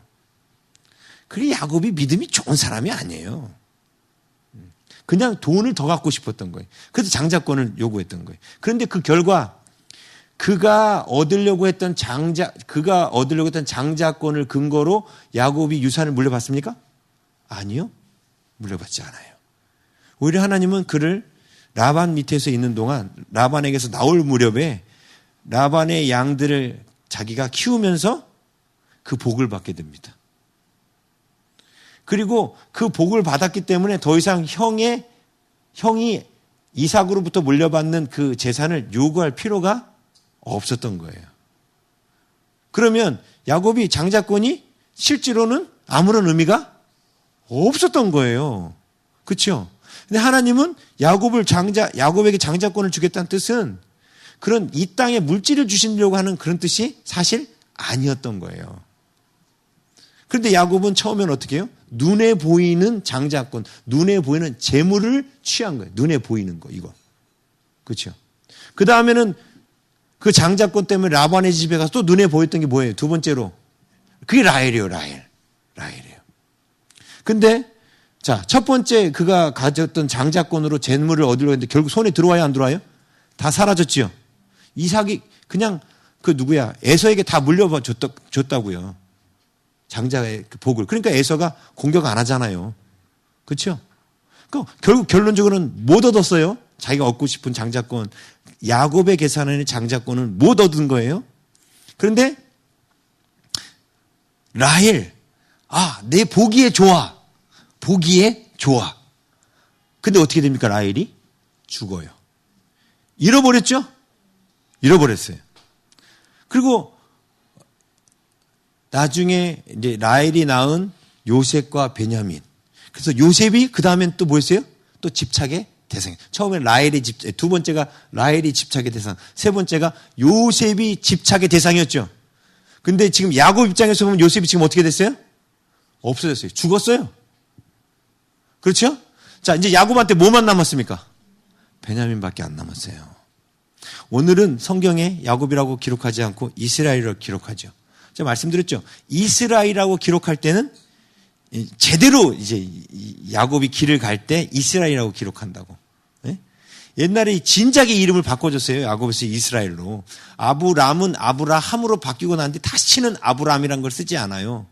그래 야곱이 믿음이 좋은 사람이 아니에요. 그냥 돈을 더 갖고 싶었던 거예요. 그래서 장자권을 요구했던 거예요. 그런데 그 결과 그가 얻으려고 했던 장자권을 근거로 야곱이 유산을 물려받습니까? 아니요. 물려받지 않아요. 오히려 하나님은 그를 라반 밑에서 있는 동안 라반에게서 나올 무렵에 라반의 양들을 자기가 키우면서 그 복을 받게 됩니다. 그리고 그 복을 받았기 때문에 더 이상 형이 이삭으로부터 물려받는 그 재산을 요구할 필요가 없었던 거예요. 그러면 야곱이 장자권이 실제로는 아무런 의미가 없었던 거예요. 그렇죠? 근데 하나님은 야곱에게 장자권을 주겠다는 뜻은 그런 이 땅에 물질을 주시려고 하는 그런 뜻이 사실 아니었던 거예요. 그런데 야곱은 처음엔 어떻게 해요? 눈에 보이는 장자권, 눈에 보이는 재물을 취한 거예요. 눈에 보이는 거, 이거. 그렇죠? 그 다음에는 그 장자권 때문에 라반의 집에 가서 또 눈에 보였던 게 뭐예요? 두 번째로. 그게 라헬이에요, 라헬이에요. 근데, 자, 첫 번째 그가 가졌던 장자권으로 재물을 얻으려고 했는데 결국 손에 들어와요, 안 들어와요? 다 사라졌지요? 이삭이 그냥 에서에게 다 물려줬다고요. 장자의 복을. 그러니까 에서가 공격 안 하잖아요. 그렇죠? 결국 결론적으로는 못 얻었어요. 자기가 얻고 싶은 장자권. 야곱의 계산에는 장자권은 못 얻은 거예요. 그런데 라헬, 내 보기에 좋아. 보기에 좋아. 근데 어떻게 됩니까? 라헬이 죽어요. 잃어버렸죠? 잃어버렸어요. 그리고 나중에 이제 라헬이 낳은 요셉과 베냐민. 그래서 요셉이 그 다음엔 또 뭐였어요? 또 집착의 대상. 처음에 두 번째가 라헬이 집착의 대상. 세 번째가 요셉이 집착의 대상이었죠. 근데 지금 야곱 입장에서 보면 요셉이 지금 어떻게 됐어요? 없어졌어요. 죽었어요. 그렇죠? 자, 이제 야곱한테 뭐만 남았습니까? 베냐민밖에 안 남았어요. 오늘은 성경에 야곱이라고 기록하지 않고 이스라엘이라고 기록하죠. 제가 말씀드렸죠. 이스라엘이라고 기록할 때는 제대로 이제 야곱이 길을 갈 때 이스라엘이라고 기록한다고. 네? 옛날에 진작에 이름을 바꿔줬어요. 야곱에서 이스라엘로. 아브람은 아브라함으로 바뀌고 난 뒤 다시는 아브람이라는 걸 쓰지 않아요.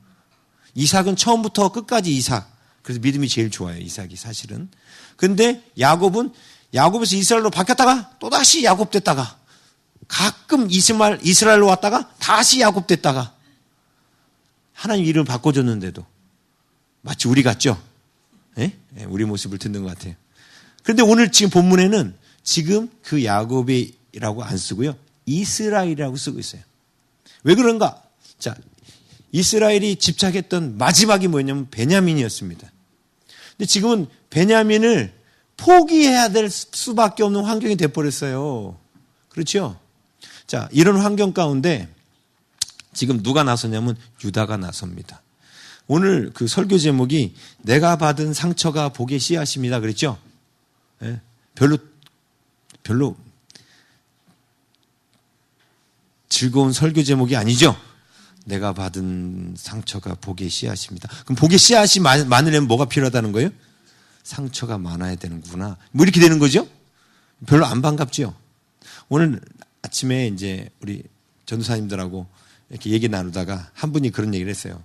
이삭은 처음부터 끝까지 이삭. 그래서 믿음이 제일 좋아요, 이삭이 사실은. 근데 야곱에서 이스라엘로 바뀌었다가 또다시 야곱 됐다가 가끔 이스라엘로 왔다가 다시 야곱 됐다가 하나님 이름을 바꿔줬는데도 마치 우리 같죠? 예? 우리 모습을 듣는 것 같아요. 그런데 오늘 지금 본문에는 지금 그 야곱이라고 안 쓰고요. 이스라엘이라고 쓰고 있어요. 왜 그런가? 자, 이스라엘이 집착했던 마지막이 뭐였냐면 베냐민이었습니다. 근데 지금은 베냐민을 포기해야 될 수밖에 없는 환경이 돼버렸어요. 그렇죠? 자, 이런 환경 가운데 지금 누가 나섰냐면 유다가 나섭니다. 오늘 그 설교 제목이 내가 받은 상처가 복의 씨앗입니다. 그랬죠? 예, 별로 즐거운 설교 제목이 아니죠? 내가 받은 상처가 복의 씨앗입니다. 그럼 복의 씨앗이 많으려면 뭐가 필요하다는 거예요? 상처가 많아야 되는구나. 뭐 이렇게 되는 거죠? 별로 안 반갑죠? 오늘 아침에 이제 우리 전도사님들하고 이렇게 얘기 나누다가 한 분이 그런 얘기를 했어요.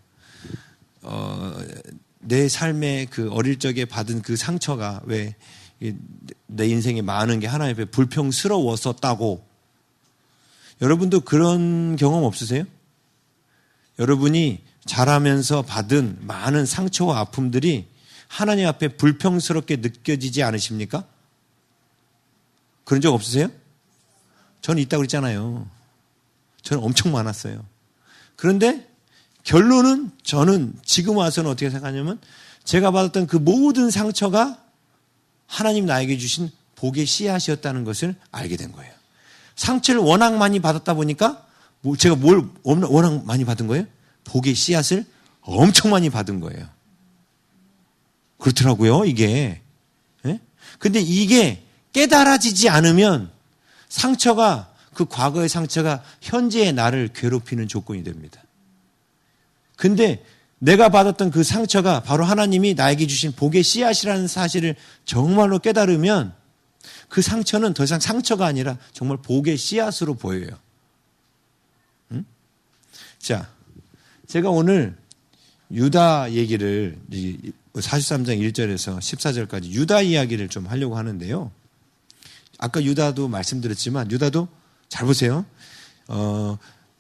내 삶에 그 어릴 적에 받은 그 상처가 왜 내 인생에 많은 게 하나님 앞에 불평스러웠었다고. 여러분도 그런 경험 없으세요? 여러분이 자라면서 받은 많은 상처와 아픔들이 하나님 앞에 불평스럽게 느껴지지 않으십니까? 그런 적 없으세요? 저는 있다고 그랬잖아요. 저는 엄청 많았어요. 그런데 결론은 저는 지금 와서는 어떻게 생각하냐면 제가 받았던 그 모든 상처가 하나님 나에게 주신 복의 씨앗이었다는 것을 알게 된 거예요. 상처를 워낙 많이 받았다 보니까 제가 뭘 워낙 많이 받은 거예요? 복의 씨앗을 엄청 많이 받은 거예요. 그렇더라고요, 이게. 예? 근데 이게 깨달아지지 않으면 상처가, 그 과거의 상처가 현재의 나를 괴롭히는 조건이 됩니다. 근데 내가 받았던 그 상처가 바로 하나님이 나에게 주신 복의 씨앗이라는 사실을 정말로 깨달으면 그 상처는 더 이상 상처가 아니라 정말 복의 씨앗으로 보여요. 응? 자, 제가 오늘 유다 얘기를 43장 1절에서 14절까지 유다 이야기를 좀 하려고 하는데요. 아까 유다도 말씀드렸지만 유다도 잘 보세요.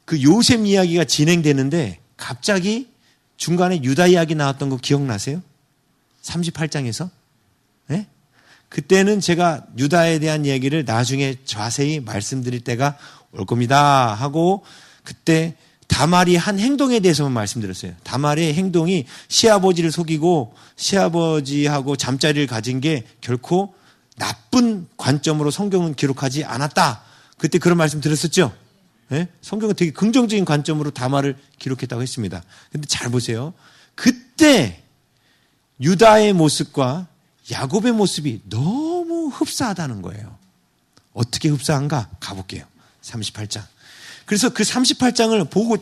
그 요셉 이야기가 진행되는데 갑자기 중간에 유다 이야기 나왔던 거 기억나세요? 38장에서? 네? 그때는 제가 유다에 대한 이야기를 나중에 자세히 말씀드릴 때가 올 겁니다 하고 그때 다말이 한 행동에 대해서만 말씀드렸어요. 다말의 행동이 시아버지를 속이고 시아버지하고 잠자리를 가진 게 결코 나쁜 관점으로 성경은 기록하지 않았다. 그때 그런 말씀 드렸었죠? 네? 성경은 되게 긍정적인 관점으로 다말을 기록했다고 했습니다. 근데 잘 보세요. 그때 유다의 모습과 야곱의 모습이 너무 흡사하다는 거예요. 어떻게 흡사한가? 가볼게요. 38장. 그래서 그 38장을 보고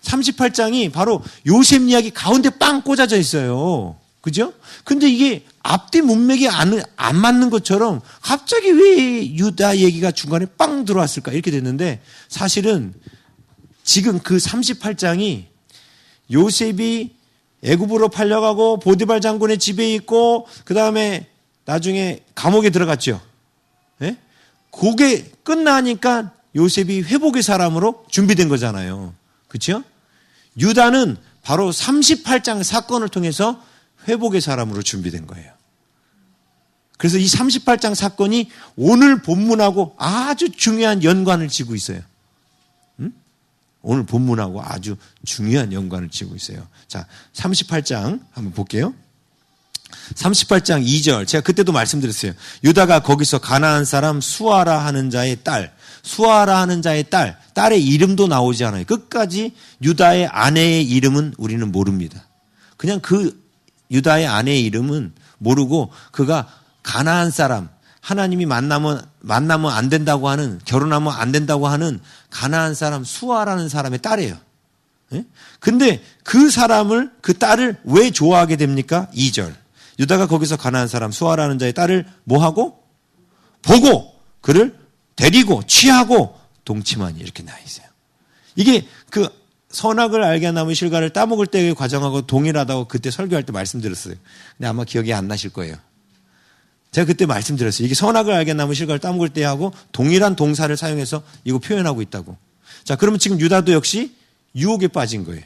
38장이 바로 요셉 이야기 가운데 빵 꽂아져 있어요. 그죠? 근데 이게 앞뒤 문맥이 안 맞는 것처럼 갑자기 왜 유다 얘기가 중간에 빵 들어왔을까? 이렇게 됐는데 사실은 지금 그 38장이 요셉이 애굽으로 팔려가고 보디발 장군의 집에 있고 그 다음에 나중에 감옥에 들어갔죠. 예? 그게 끝나니까 요셉이 회복의 사람으로 준비된 거잖아요. 그렇죠? 유다는 바로 38장 사건을 통해서 회복의 사람으로 준비된 거예요. 그래서 이 38장 사건이 오늘 본문하고 아주 중요한 연관을 지고 있어요. 응? 오늘 본문하고 아주 중요한 연관을 지고 있어요. 자, 38장 한번 볼게요. 38장 2절. 제가 그때도 말씀드렸어요. 유다가 거기서 가나안 사람 수아라 하는 자의 딸, 수아라 하는 자의 딸의 이름도 나오지 않아요. 끝까지 유다의 아내의 이름은 우리는 모릅니다. 그냥 그 유다의 아내의 이름은 모르고 그가 가나안 사람, 하나님이 만나면 안 된다고 하는, 결혼하면 안 된다고 하는 가나안 사람 수아라는 사람의 딸이에요. 예? 근데 그 딸을 왜 좋아하게 됩니까? 2절. 유다가 거기서 가나안 사람 수아라는 자의 딸을 뭐하고? 보고 그를 데리고 취하고 동침하니 이렇게 나와 있어요. 이게 그 선악을 알게 나무 실과를 따먹을 때의 과정하고 동일하다고 그때 설교할 때 말씀드렸어요. 근데 아마 기억이 안 나실 거예요. 제가 그때 말씀드렸어요. 이게 선악을 알게 나무 실과를 따먹을 때하고 동일한 동사를 사용해서 이거 표현하고 있다고. 자, 그러면 지금 유다도 역시 유혹에 빠진 거예요.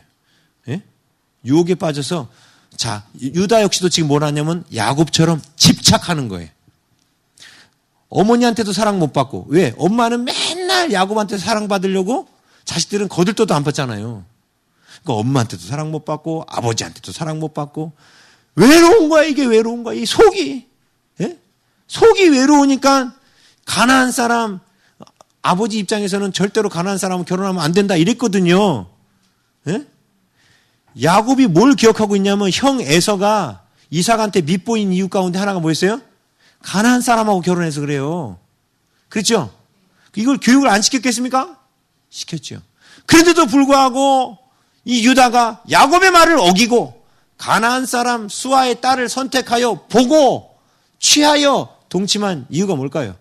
예? 유혹에 빠져서 자, 유다 역시도 지금 뭘 하냐면 야곱처럼 집착하는 거예요. 어머니한테도 사랑 못 받고. 왜? 엄마는 맨날 야곱한테 사랑받으려고 자식들은 거들떠도 안 받잖아요. 그러니까 엄마한테도 사랑 못 받고 아버지한테도 사랑 못 받고 외로운 거야. 이게 외로운 거야. 이 속이. 예? 속이 외로우니까 가난한 사람 아버지 입장에서는 절대로 가난한 사람은 결혼하면 안 된다 이랬거든요. 예? 야곱이 뭘 기억하고 있냐면 형 에서가 이삭한테 밉보인 이유 가운데 하나가 뭐였어요? 가난한 사람하고 결혼해서 그래요. 그렇죠? 이걸 교육을 안 시켰겠습니까? 시켰죠. 그런데도 불구하고 이 유다가 야곱의 말을 어기고 가나안 사람 수아의 딸을 선택하여 보고 취하여 동침한 이유가 뭘까요?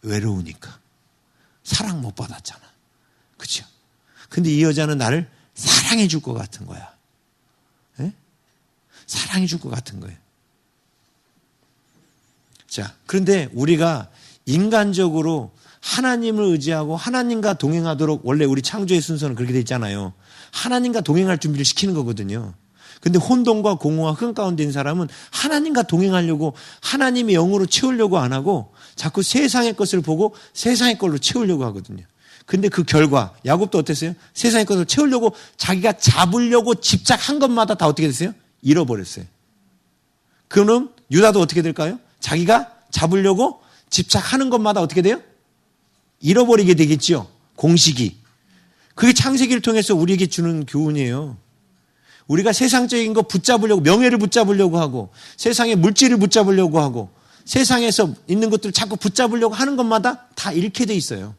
외로우니까. 사랑 못 받았잖아. 그렇죠? 근데 이 여자는 나를 사랑해 줄 것 같은 거야. 예? 사랑해 줄 것 같은 거예요. 자, 그런데 우리가 인간적으로 하나님을 의지하고 하나님과 동행하도록 원래 우리 창조의 순서는 그렇게 돼 있잖아요. 하나님과 동행할 준비를 시키는 거거든요. 근데 혼돈과 공허와 흥 가운데 있는 사람은 하나님과 동행하려고 하나님의 영으로 채우려고 안 하고 자꾸 세상의 것을 보고 세상의 걸로 채우려고 하거든요. 근데 그 결과 야곱도 어땠어요? 세상의 것을 채우려고 자기가 잡으려고 집착한 것마다 다 어떻게 됐어요? 잃어버렸어요. 그럼 유다도 어떻게 될까요? 자기가 잡으려고 집착하는 것마다 어떻게 돼요? 잃어버리게 되겠죠. 공식이. 그게 창세기를 통해서 우리에게 주는 교훈이에요. 우리가 세상적인 거 붙잡으려고 명예를 붙잡으려고 하고 세상의 물질을 붙잡으려고 하고 세상에서 있는 것들을 자꾸 붙잡으려고 하는 것마다 다 잃게 돼 있어요.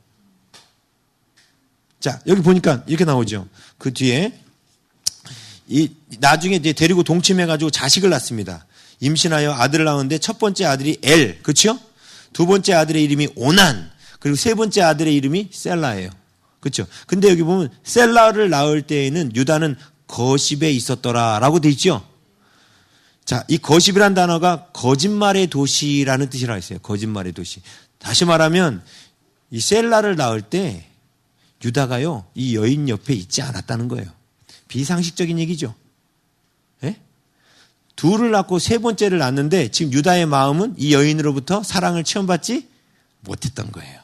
자, 여기 보니까 이렇게 나오죠. 그 뒤에 나중에 이제 데리고 동침해가지고 자식을 낳습니다. 임신하여 아들을 낳았는데 첫 번째 아들이 엘, 그렇죠? 두 번째 아들의 이름이 오난, 그리고 세 번째 아들의 이름이 셀라예요. 그렇죠? 근데 여기 보면 셀라를 낳을 때에는 유다는 거십에 있었더라라고 돼 있죠. 자, 이 거십이란 단어가 거짓말의 도시라는 뜻이라고 했어요. 거짓말의 도시. 다시 말하면 이 셀라를 낳을 때 유다가요, 이 여인 옆에 있지 않았다는 거예요. 비상식적인 얘기죠. 예? 둘을 낳고 세 번째를 낳았는데 지금 유다의 마음은 이 여인으로부터 사랑을 체험받지 못했던 거예요.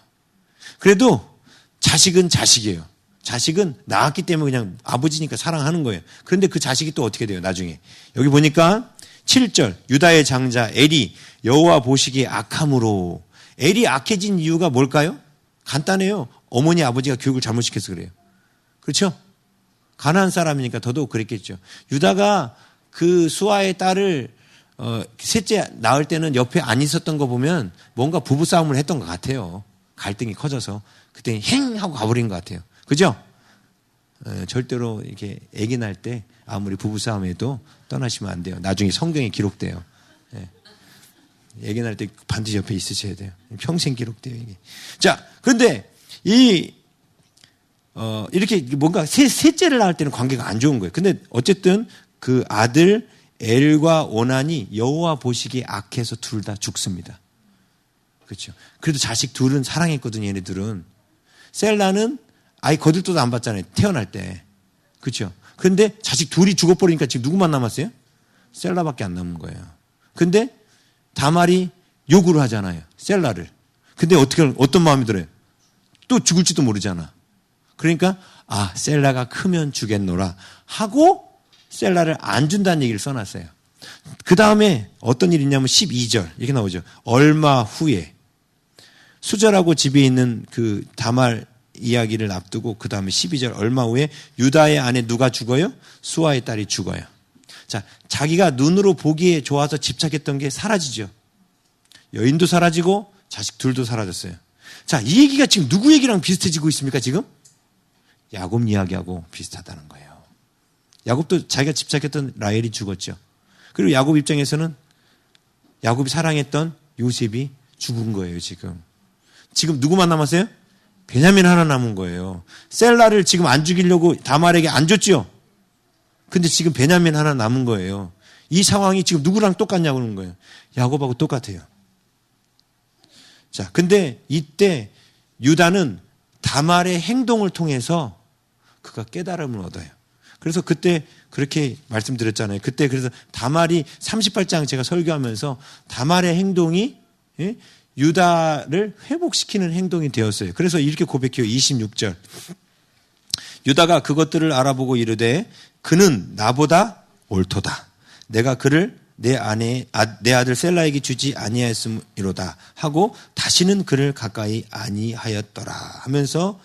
그래도 자식은 자식이에요. 자식은 낳았기 때문에 그냥 아버지니까 사랑하는 거예요. 그런데 그 자식이 또 어떻게 돼요? 나중에. 여기 보니까 7절 유다의 장자 엘이 여호와 보시기에 악함으로. 엘이 악해진 이유가 뭘까요? 간단해요. 어머니 아버지가 교육을 잘못시켜서 그래요. 그렇죠? 가난한 사람이니까 더더욱 그랬겠죠. 유다가 그 수아의 딸을 셋째 낳을 때는 옆에 안 있었던 거 보면 뭔가 부부싸움을 했던 것 같아요. 갈등이 커져서 그때 행 하고 가버린 것 같아요. 그죠? 절대로 이렇게 아기 낳을 때 아무리 부부싸움해도 떠나시면 안 돼요. 나중에 성경에 기록돼요. 아기 낳을 때 반드시 옆에 있으셔야 돼요. 평생 기록돼요, 이게. 자, 그런데 이렇게 뭔가 셋째를 낳을 때는 관계가 안 좋은 거예요. 근데 어쨌든 그 아들 엘과 오난이 여호와 보시기에 악해서 둘 다 죽습니다. 그렇죠. 그래도 자식 둘은 사랑했거든요, 얘네들은. 셀라는 아이 거들떠도 안 받잖아요, 태어날 때. 그렇죠. 근데 자식 둘이 죽어버리니까 지금 누구만 남았어요? 셀라밖에 안 남은 거예요. 근데 다말이 요구를 하잖아요, 셀라를. 근데 어떤 마음이 들어요? 또 죽을지도 모르잖아. 그러니까 셀라가 크면 주겠노라 하고 셀라를 안 준다는 얘기를 써놨어요. 그 다음에 어떤 일이 있냐면 12절 이렇게 나오죠. 얼마 후에 수절하고 집에 있는 그 다말 이야기를 앞두고 그 다음에 12절 얼마 후에 유다의 아내 누가 죽어요? 수아의 딸이 죽어요. 자, 자기가 눈으로 보기에 좋아서 집착했던 게 사라지죠. 여인도 사라지고 자식 둘도 사라졌어요. 자, 이 얘기가 지금 누구 얘기랑 비슷해지고 있습니까, 지금? 야곱 이야기하고 비슷하다는 거예요. 야곱도 자기가 집착했던 라헬이 죽었죠. 그리고 야곱 입장에서는 야곱이 사랑했던 요셉이 죽은 거예요, 지금. 지금 누구만 남았어요? 베냐민 하나 남은 거예요. 셀라를 지금 안 죽이려고 다말에게 안 줬죠. 근데 지금 베냐민 하나 남은 거예요. 이 상황이 지금 누구랑 똑같냐고 그러는 거예요. 야곱하고 똑같아요. 자, 근데 이때 유다는 다말의 행동을 통해서 그가 깨달음을 얻어요. 그래서 그때 그렇게 말씀드렸잖아요. 그때 그래서 다말이 38장 제가 설교하면서 다말의 행동이 유다를 회복시키는 행동이 되었어요. 그래서 이렇게 고백해요. 26절. 유다가 그것들을 알아보고 이르되 그는 나보다 옳도다. 내가 그를 내 아들 셀라에게 주지 아니하였음이로다 하고 다시는 그를 가까이 아니하였더라 하면서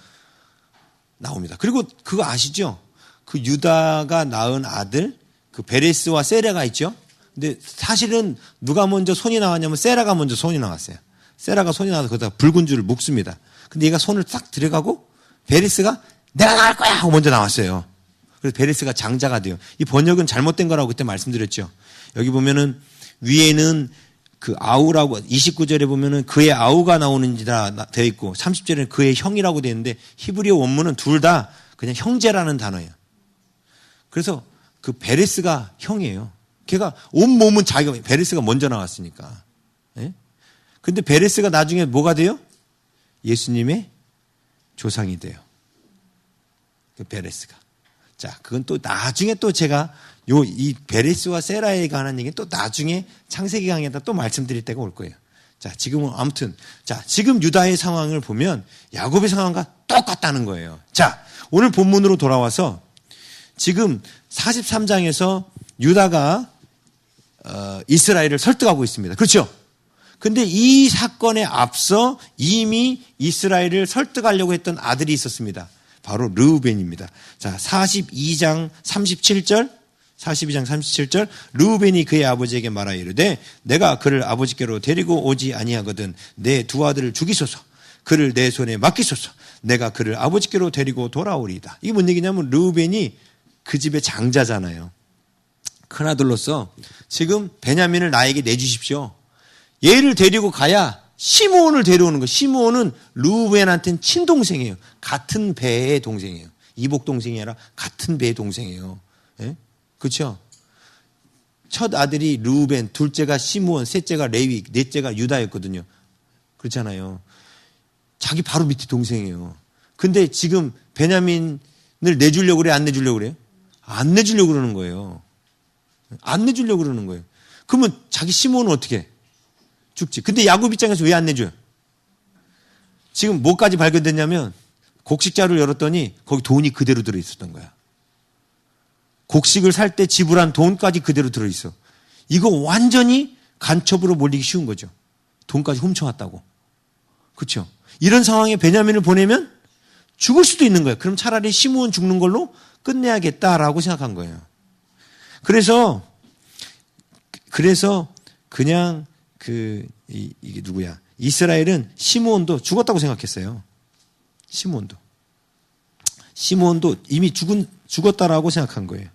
나옵니다. 그리고 그거 아시죠? 그 유다가 낳은 아들 그 베레스와 세라가 있죠. 근데 사실은 누가 먼저 손이 나왔냐면 세라가 먼저 손이 나왔어요. 세라가 손이 나와서 거기다 붉은 줄을 묶습니다. 근데 얘가 손을 딱 들어가고 베레스가 내가 나갈 거야 하고 먼저 나왔어요. 그래서 베레스가 장자가 돼요. 이 번역은 잘못된 거라고 그때 말씀드렸죠. 여기 보면은 위에는 그 아우라고 29절에 보면은 그의 아우가 나오는지라 되어 있고 30절에는 그의 형이라고 되어 있는데 히브리어 원문은 둘 다 그냥 형제라는 단어예요. 그래서 그 베레스가 형이에요. 걔가 온 몸은 자기가 베레스가 먼저 나왔으니까. 예? 근데 베레스가 나중에 뭐가 돼요? 예수님의 조상이 돼요. 그 베레스가. 자, 그건 또 나중에 또 제가 이 베레스와 세라에 관한 얘기는 또 나중에 창세기 강의에다 또 말씀드릴 때가 올 거예요. 자, 지금은 아무튼 자, 지금 유다의 상황을 보면 야곱의 상황과 똑같다는 거예요. 자, 오늘 본문으로 돌아와서 지금 43장에서 유다가 이스라엘을 설득하고 있습니다. 그렇죠? 근데 이 사건에 앞서 이미 이스라엘을 설득하려고 했던 아들이 있었습니다. 바로 르우벤입니다. 자, 42장 37절 르우벤이 그의 아버지에게 말하여 이르되 내가 그를 아버지께로 데리고 오지 아니하거든 내 두 아들을 죽이소서 그를 내 손에 맡기소서 내가 그를 아버지께로 데리고 돌아오리이다. 이게 뭔 얘기냐면 르우벤이 그 집의 장자잖아요. 큰아들로서 지금 베냐민을 나에게 내주십시오. 얘를 데리고 가야 시므온을 데려오는 거예요. 시므온은 르우벤한테는 친동생이에요. 같은 배의 동생이에요. 이복 동생이 아니라 같은 배의 동생이에요. 예? 그렇죠? 첫 아들이 르우벤, 둘째가 시므온, 셋째가 레위, 넷째가 유다였거든요. 그렇잖아요. 자기 바로 밑에 동생이에요. 근데 지금 베냐민을 내주려고 그래? 안 내주려고 그래요? 안 내주려고 그러는 거예요. 안 내주려고 그러는 거예요. 그러면 자기 시므온은 어떻게 해? 죽지. 근데 야곱 입장에서 왜 안 내줘요? 지금 뭐까지 발견됐냐면 곡식자루를 열었더니 거기 돈이 그대로 들어있었던 거야. 곡식을 살 때 지불한 돈까지 그대로 들어있어. 이거 완전히 간첩으로 몰리기 쉬운 거죠. 돈까지 훔쳐왔다고. 그렇죠? 이런 상황에 베냐민을 보내면 죽을 수도 있는 거예요. 그럼 차라리 시므온 죽는 걸로 끝내야겠다라고 생각한 거예요. 그래서 그냥 이게 누구야? 이스라엘은 시므온도 죽었다고 생각했어요. 시므온도 이미 죽었다라고 생각한 거예요.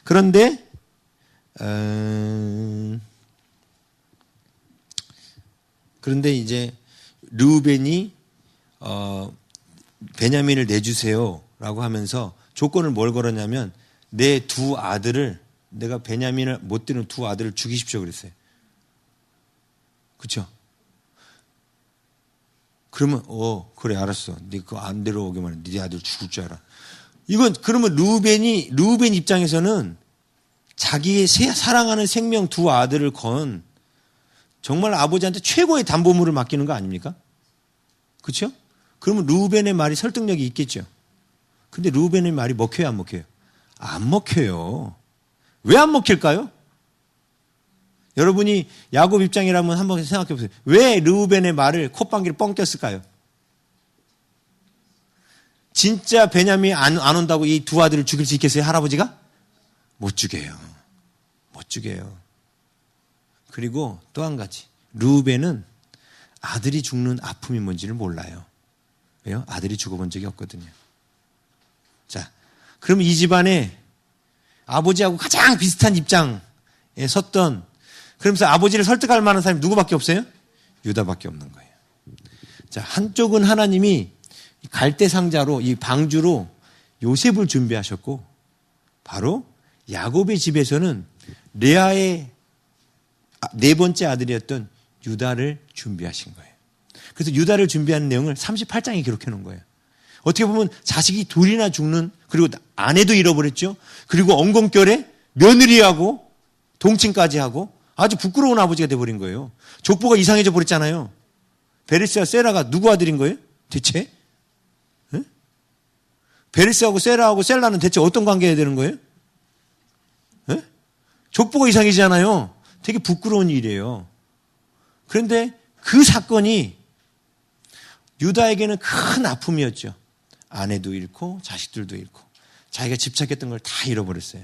그런데 이제 르우벤이 베냐민을 내주세요라고 하면서 조건을 뭘 걸었냐면 내 두 아들을 내가 베냐민을 못 데리는 두 아들을 죽이십시오 그랬어요. 그렇죠? 그러면 그래 알았어. 네 그거 안 데려오기만 해. 네 아들 죽을 줄 알아. 이건 그러면 르우벤 입장에서는 자기의 사랑하는 생명 두 아들을 건 정말 아버지한테 최고의 담보물을 맡기는 거 아닙니까? 그렇죠? 그러면 르우벤의 말이 설득력이 있겠죠. 근데 르우벤의 말이 먹혀요, 안 먹혀요? 안 먹혀요. 왜 안 먹힐까요? 여러분이 야곱 입장이라면 한번 생각해 보세요. 왜 르우벤의 말을 콧방귀를 뻥 꼈을까요? 진짜 베냐민이 안 온다고 이 두 아들을 죽일 수 있겠어요, 할아버지가? 못 죽여요. 못 죽여요. 그리고 또 한 가지. 르우벤은 아들이 죽는 아픔이 뭔지를 몰라요. 왜요? 아들이 죽어본 적이 없거든요. 자, 그럼 이 집안에 아버지하고 가장 비슷한 입장에 섰던 그러면서 아버지를 설득할 만한 사람이 누구밖에 없어요? 유다밖에 없는 거예요. 자, 한쪽은 하나님이 갈대 상자로 이 방주로 요셉을 준비하셨고 바로 야곱의 집에서는 레아의 네 번째 아들이었던 유다를 준비하신 거예요. 그래서 유다를 준비하는 내용을 38장에 기록해 놓은 거예요. 어떻게 보면 자식이 둘이나 죽는, 그리고 아내도 잃어버렸죠. 그리고 엉겅결에 며느리하고 동친까지 하고 아주 부끄러운 아버지가 돼버린 거예요. 족보가 이상해져 버렸잖아요. 베레스와 세라가 누구 아들인 거예요? 대체? 네? 베레스하고 세라하고 셀라는 대체 어떤 관계가 되는 거예요? 네? 족보가 이상해지잖아요. 되게 부끄러운 일이에요. 그런데 그 사건이 유다에게는 큰 아픔이었죠. 아내도 잃고 자식들도 잃고 자기가 집착했던 걸 다 잃어버렸어요.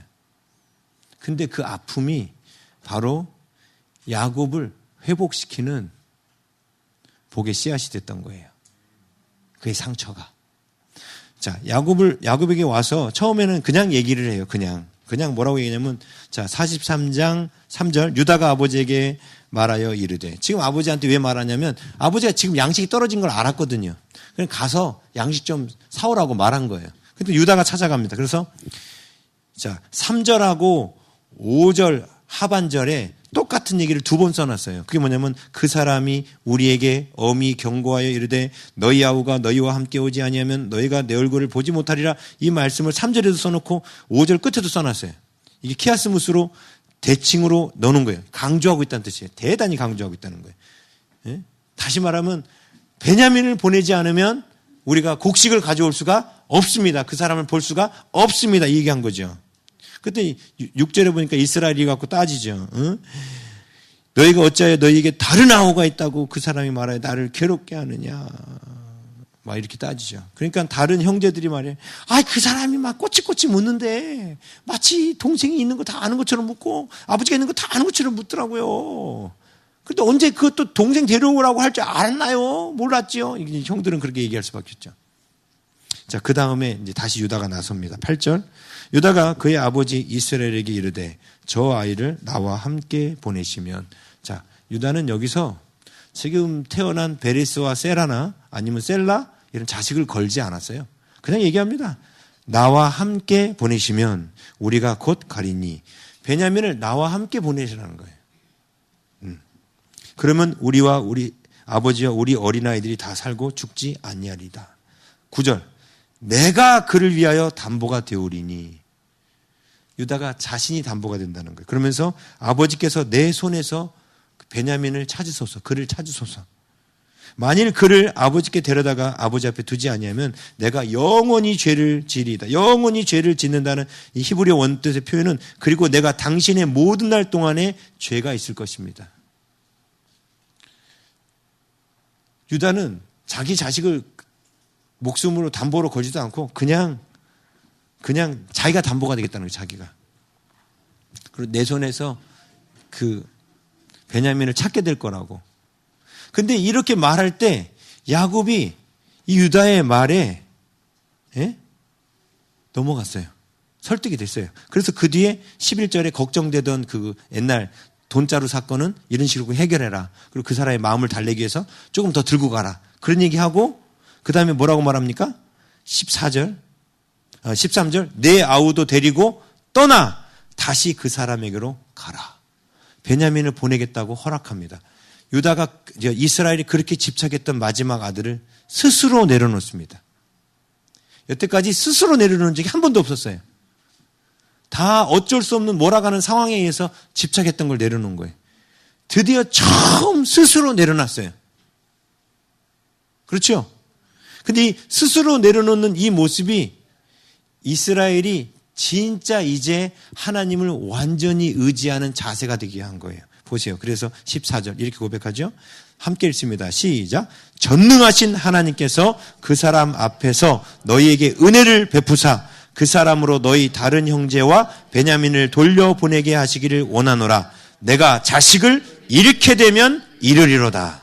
근데 그 아픔이 바로 야곱을 회복시키는 복의 씨앗이 됐던 거예요. 그의 상처가. 자, 야곱에게 와서 처음에는 그냥 얘기를 해요. 그냥 뭐라고 얘기냐면, 자, 43장 3절, 유다가 아버지에게 말하여 이르되. 지금 아버지한테 왜 말하냐면, 아버지가 지금 양식이 떨어진 걸 알았거든요. 그냥 가서 양식 좀 사오라고 말한 거예요. 근데 유다가 찾아갑니다. 그래서, 자, 3절하고 5절 하반절에 똑같은 얘기를 두 번 써놨어요. 그게 뭐냐면, 그 사람이 우리에게 엄히 경고하여 이르되 너희 아우가 너희와 함께 오지 아니하면 너희가 내 얼굴을 보지 못하리라. 이 말씀을 3절에도 써놓고 5절 끝에도 써놨어요. 이게 키아스무스로 대칭으로 넣는 거예요. 강조하고 있다는 뜻이에요. 대단히 강조하고 있다는 거예요. 예? 다시 말하면 베냐민을 보내지 않으면 우리가 곡식을 가져올 수가 없습니다. 그 사람을 볼 수가 없습니다. 이 얘기한 거죠. 그때 6절에 보니까 이스라엘이 갖고 따지죠. 응? 너희가 어찌하여 너희에게 다른 아우가 있다고 그 사람이 말하여 나를 괴롭게 하느냐. 막 이렇게 따지죠. 그러니까 다른 형제들이 말해. 그 사람이 막 꼬치꼬치 묻는데 마치 동생이 있는 거 다 아는 것처럼 묻고 아버지가 있는 거 다 아는 것처럼 묻더라고요. 근데 언제 그것도 동생 데려오라고 할 줄 알았나요? 몰랐지요. 형들은 그렇게 얘기할 수밖에 없죠. 자, 그 다음에 이제 다시 유다가 나섭니다. 8절. 유다가 그의 아버지 이스라엘에게 이르되 저 아이를 나와 함께 보내시면. 자, 유다는 여기서 지금 태어난 베레스와 세라나 아니면 셀라 이런 자식을 걸지 않았어요. 그냥 얘기합니다. 나와 함께 보내시면 우리가 곧 가리니. 베냐민을 나와 함께 보내시라는 거예요. 그러면 우리와 우리 아버지와 우리 어린아이들이 다 살고 죽지 아니하리다. 9절. 내가 그를 위하여 담보가 되오리니. 유다가 자신이 담보가 된다는 거예요. 그러면서 아버지께서 내 손에서 베냐민을 찾으소서, 그를 찾으소서. 만일 그를 아버지께 데려다가 아버지 앞에 두지 아니하면 내가 영원히 죄를 지리이다. 영원히 죄를 짓는다는 이 히브리어 원뜻의 표현은 그리고 내가 당신의 모든 날 동안에 죄가 있을 것입니다. 유다는 자기 자식을 목숨으로 담보로 걸지도 않고 그냥 자기가 담보가 되겠다는 거예요. 자기가. 그리고 내 손에서 그 베냐민을 찾게 될 거라고. 근데 이렇게 말할 때 야곱이 이 유다의 말에 넘어갔어요. 설득이 됐어요. 그래서 그 뒤에 11절에 걱정되던 그 옛날 돈자루 사건은 이런 식으로 해결해라. 그리고 그 사람의 마음을 달래기 위해서 조금 더 들고 가라. 그런 얘기하고 그 다음에 뭐라고 말합니까? 13절 내 아우도 데리고 떠나 다시 그 사람에게로 가라. 베냐민을 보내겠다고 허락합니다. 유다가 이스라엘이 그렇게 집착했던 마지막 아들을 스스로 내려놓습니다. 여태까지 스스로 내려놓은 적이 한 번도 없었어요. 다 어쩔 수 없는 몰아가는 상황에 의해서 집착했던 걸 내려놓은 거예요. 드디어 처음 스스로 내려놨어요. 그렇죠? 근데 이 스스로 내려놓는 이 모습이 이스라엘이 진짜 이제 하나님을 완전히 의지하는 자세가 되게 한 거예요. 보세요. 그래서 14절 이렇게 고백하죠. 함께 읽습니다. 시작. 전능하신 하나님께서 그 사람 앞에서 너희에게 은혜를 베푸사 그 사람으로 너희 다른 형제와 베냐민을 돌려보내게 하시기를 원하노라. 내가 자식을 잃게 되면 이르리로다.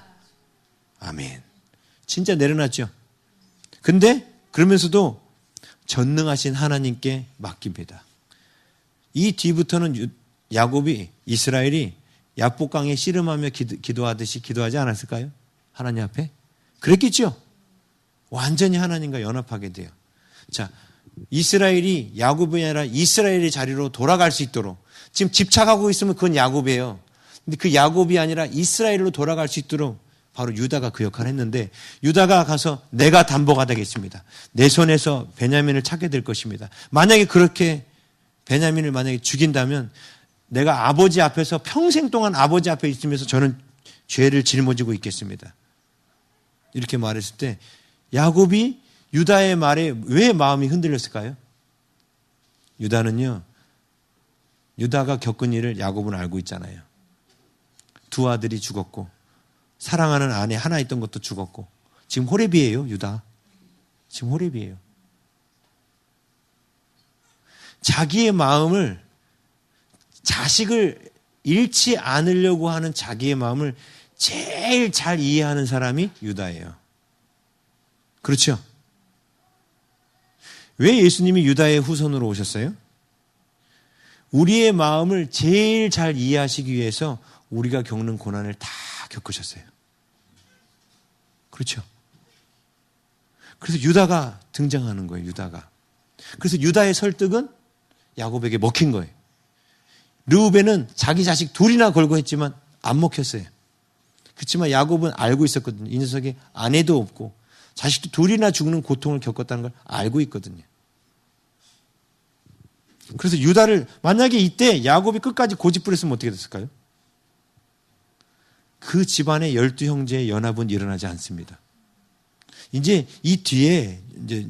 아멘. 진짜 내려놨죠. 근데 그러면서도 전능하신 하나님께 맡깁니다. 이 뒤부터는 야곱이 이스라엘이 야복강에 씨름하며 기도하듯이 기도하지 않았을까요? 하나님 앞에? 그랬겠죠. 완전히 하나님과 연합하게 돼요. 자, 이스라엘이 야곱이 아니라 이스라엘의 자리로 돌아갈 수 있도록 지금 집착하고 있으면 그건 야곱이에요. 근데 그 야곱이 아니라 이스라엘로 돌아갈 수 있도록 바로 유다가 그 역할을 했는데 유다가 가서 내가 담보가 되겠습니다. 내 손에서 베냐민을 찾게 될 것입니다. 만약에 그렇게 베냐민을 만약에 죽인다면 내가 아버지 앞에서 평생 동안 아버지 앞에 있으면서 저는 죄를 짊어지고 있겠습니다. 이렇게 말했을 때 야곱이 유다의 말에 왜 마음이 흔들렸을까요? 유다는요, 유다가 겪은 일을 야곱은 알고 있잖아요. 두 아들이 죽었고 사랑하는 아내 하나 있던 것도 죽었고 지금 호렙이에요. 유다 지금 호렙이에요. 자기의 마음을 자식을 잃지 않으려고 하는 자기의 마음을 제일 잘 이해하는 사람이 유다예요. 그렇죠? 왜 예수님이 유다의 후손으로 오셨어요? 우리의 마음을 제일 잘 이해하시기 위해서 우리가 겪는 고난을 다 겪으셨어요. 그렇죠? 그래서 유다가 등장하는 거예요. 유다가. 그래서 유다의 설득은 야곱에게 먹힌 거예요. 르우벤은 자기 자식 둘이나 걸고 했지만 안 먹혔어요. 그렇지만 야곱은 알고 있었거든요. 이 녀석이 아내도 없고 자식도 둘이나 죽는 고통을 겪었다는 걸 알고 있거든요. 그래서 유다를 만약에 이때 야곱이 끝까지 고집부렸으면 어떻게 됐을까요? 그 집안의 12형제의 연합은 일어나지 않습니다. 이제 이 뒤에 이제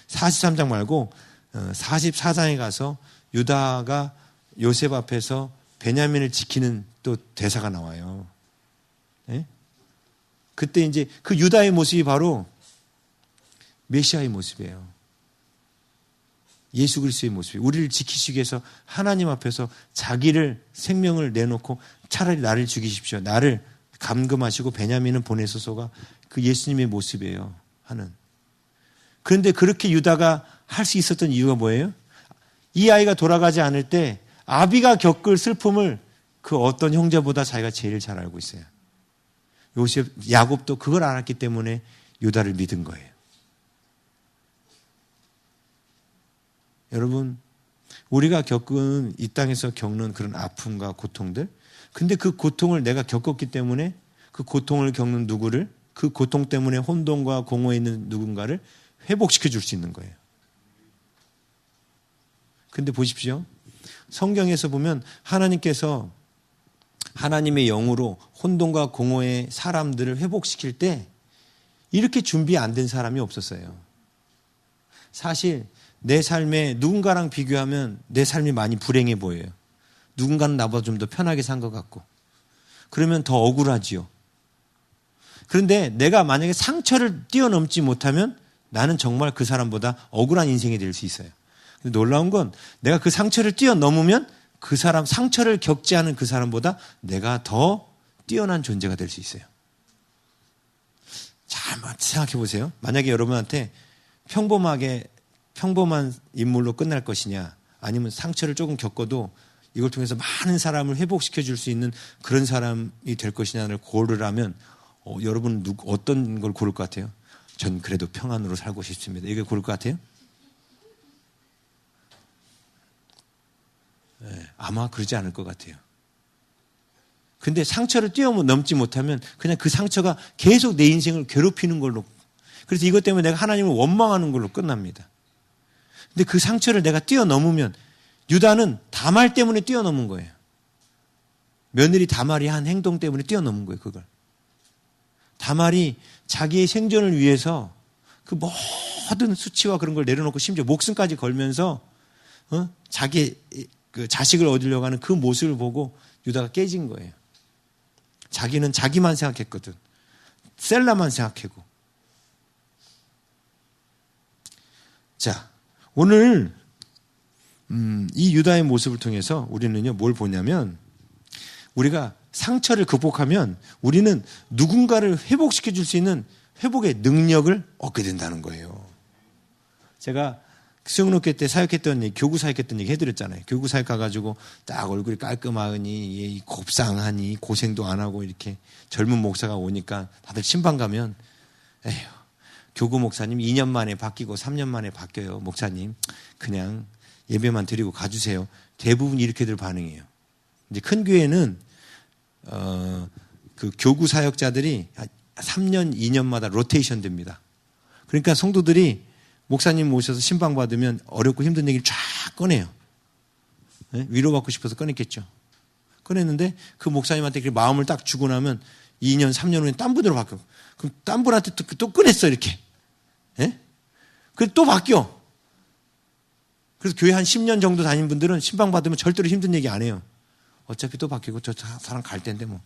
43장 말고 44장에 가서 유다가 요셉 앞에서 베냐민을 지키는 또 대사가 나와요. 네? 그때 이제 그 유다의 모습이 바로 메시아의 모습이에요. 예수 그리스도의 모습이에요. 우리를 지키시기 위해서 하나님 앞에서 자기를 생명을 내놓고 차라리 나를 죽이십시오. 나를 감금하시고 베냐민은 보내소서가 그 예수님의 모습이에요. 하는. 그런데 그렇게 유다가 할 수 있었던 이유가 뭐예요? 이 아이가 돌아가지 않을 때 아비가 겪을 슬픔을 그 어떤 형제보다 자기가 제일 잘 알고 있어요. 요셉, 야곱도 그걸 알았기 때문에 유다를 믿은 거예요. 여러분, 우리가 겪은 이 땅에서 겪는 그런 아픔과 고통들, 근데 그 고통을 내가 겪었기 때문에 그 고통을 겪는 누구를, 그 고통 때문에 혼돈과 공허에 있는 누군가를 회복시켜 줄 수 있는 거예요. 근데 보십시오. 성경에서 보면 하나님께서 하나님의 영으로 혼돈과 공허의 사람들을 회복시킬 때 이렇게 준비 안 된 사람이 없었어요. 사실 내 삶에 누군가랑 비교하면 내 삶이 많이 불행해 보여요. 누군가는 나보다 좀 더 편하게 산 것 같고. 그러면 더 억울하지요. 그런데 내가 만약에 상처를 뛰어넘지 못하면 나는 정말 그 사람보다 억울한 인생이 될 수 있어요. 근데 놀라운 건 내가 그 상처를 뛰어넘으면 그 사람, 상처를 겪지 않은 그 사람보다 내가 더 뛰어난 존재가 될 수 있어요. 잘 생각해 보세요. 만약에 여러분한테 평범한 인물로 끝날 것이냐, 아니면 상처를 조금 겪어도 이걸 통해서 많은 사람을 회복시켜 줄 수 있는 그런 사람이 될 것이냐를 고르라면 여러분은 어떤 걸 고를 것 같아요? 전 그래도 평안으로 살고 싶습니다. 이걸 고를 것 같아요? 네, 아마 그러지 않을 것 같아요. 근데 상처를 뛰어넘지 못하면 그냥 그 상처가 계속 내 인생을 괴롭히는 걸로, 그래서 이것 때문에 내가 하나님을 원망하는 걸로 끝납니다. 근데 그 상처를 내가 뛰어넘으면, 유다는 다말 때문에 뛰어넘은 거예요. 며느리 다말이 한 행동 때문에 뛰어넘은 거예요. 그걸. 다말이 자기의 생존을 위해서 그 모든 수치와 그런 걸 내려놓고 심지어 목숨까지 걸면서 자기 그 자식을 얻으려고 하는 그 모습을 보고 유다가 깨진 거예요. 자기는 자기만 생각했거든. 셀라만 생각하고. 자, 오늘 이 유다의 모습을 통해서 우리는요 뭘 보냐면, 우리가 상처를 극복하면 우리는 누군가를 회복시켜 줄 수 있는 회복의 능력을 얻게 된다는 거예요. 제가 수영록회 때 사역했던 얘기, 교구 사역했던 얘기 해드렸잖아요. 교구 사역 가가지고 딱 얼굴이 깔끔하니 곱상하니 고생도 안 하고 이렇게 젊은 목사가 오니까 다들 신방 가면 에휴 교구 목사님 2년 만에 바뀌고 3년 만에 바뀌어요. 목사님 그냥 예배만 드리고 가주세요. 대부분 이렇게들 반응해요. 이제 큰 교회는 그 교구 사역자들이 3년, 2년마다 로테이션 됩니다. 그러니까 성도들이 목사님 모셔서 신방 받으면 어렵고 힘든 얘기를 쫙 꺼내요. 네? 위로받고 싶어서 꺼냈겠죠. 꺼냈는데 그 목사님한테 그 마음을 딱 주고 나면 2년, 3년 후에 딴 분으로 바뀌어. 그럼 딴 분한테 또 꺼냈어, 이렇게. 예? 그래서 또 바뀌어. 그래서 교회 한 10년 정도 다닌 분들은 신방 받으면 절대로 힘든 얘기 안 해요. 어차피 또 바뀌고 저 사람 갈 텐데 뭐.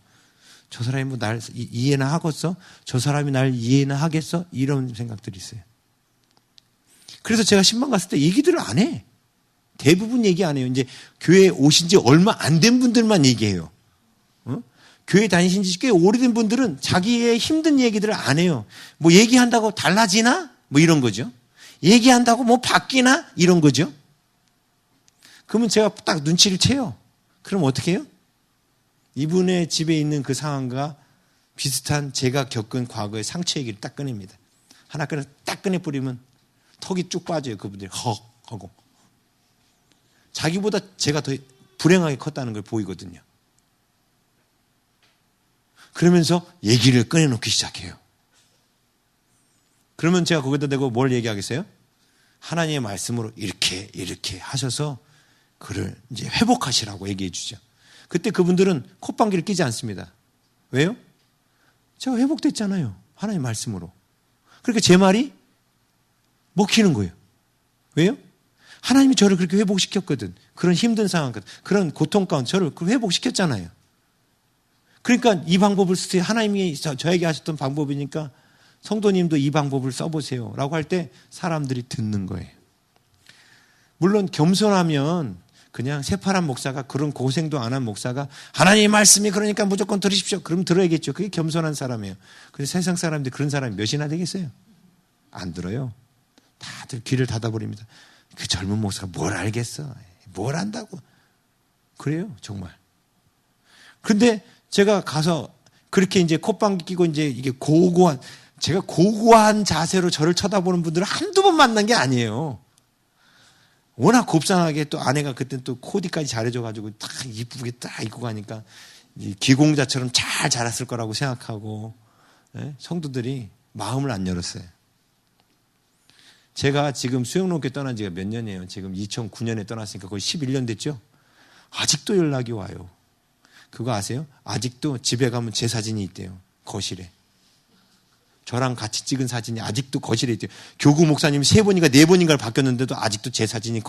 저 사람이 뭐 날 이해나 하겠어? 저 사람이 날 이해나 하겠어? 이런 생각들이 있어요. 그래서 제가 신방 갔을 때 얘기들을 안 해. 대부분 얘기 안 해요. 이제 교회에 오신 지 얼마 안 된 분들만 얘기해요. 교회 다니신 지 꽤 오래된 분들은 자기의 힘든 얘기들을 안 해요. 뭐 얘기한다고 달라지나? 뭐 이런 거죠. 얘기한다고 뭐 바뀌나? 이런 거죠. 그러면 제가 딱 눈치를 채요. 그럼 어떻게 해요? 이분의 집에 있는 그 상황과 비슷한 제가 겪은 과거의 상처 얘기를 딱 꺼냅니다. 하나 딱 꺼내버리면 턱이 쭉 빠져요. 그분들이 헉 하고. 자기보다 제가 더 불행하게 컸다는 걸 보이거든요. 그러면서 얘기를 꺼내놓기 시작해요. 그러면 제가 거기다 대고 뭘 얘기하겠어요? 하나님의 말씀으로 이렇게 하셔서 그를 이제 회복하시라고 얘기해 주죠. 그때 그분들은 콧방귀를 끼지 않습니다. 왜요? 제가 회복됐잖아요. 하나님의 말씀으로. 그러니까 제 말이 먹히는 거예요. 왜요? 하나님이 저를 그렇게 회복시켰거든. 그런 힘든 상황, 그런 고통 가운데 저를 회복시켰잖아요. 그러니까 이 방법을 쓰세요. 하나님이 저에게 하셨던 방법이니까 성도님도 이 방법을 써보세요. 라고 할 때 사람들이 듣는 거예요. 물론 겸손하면 그냥 새파란 목사가 그런 고생도 안 한 목사가 하나님의 말씀이 그러니까 무조건 들으십시오. 그럼 들어야겠죠. 그게 겸손한 사람이에요. 근데 세상 사람들이 그런 사람이 몇이나 되겠어요? 안 들어요. 다들 귀를 닫아버립니다. 그 젊은 목사가 뭘 알겠어? 뭘 안다고? 그래요, 정말. 근데 제가 가서 그렇게 이제 콧방귀 끼고 이제 이게 제가 고고한 자세로 저를 쳐다보는 분들을 한두 번 만난 게 아니에요. 워낙 곱상하게 또 아내가 그때 또 코디까지 잘해줘가지고 딱 이쁘게 딱 입고 가니까 기공자처럼 잘 자랐을 거라고 생각하고 성도들이 마음을 안 열었어요. 제가 지금 수영농교 떠난 지가 몇 년이에요. 지금 2009년에 떠났으니까 거의 11년 됐죠. 아직도 연락이 와요. 그거 아세요? 아직도 집에 가면 제 사진이 있대요. 거실에. 저랑 같이 찍은 사진이 아직도 거실에 있대요. 교구 목사님이 3번인가 4번인가를 바뀌었는데도 아직도 제 사진이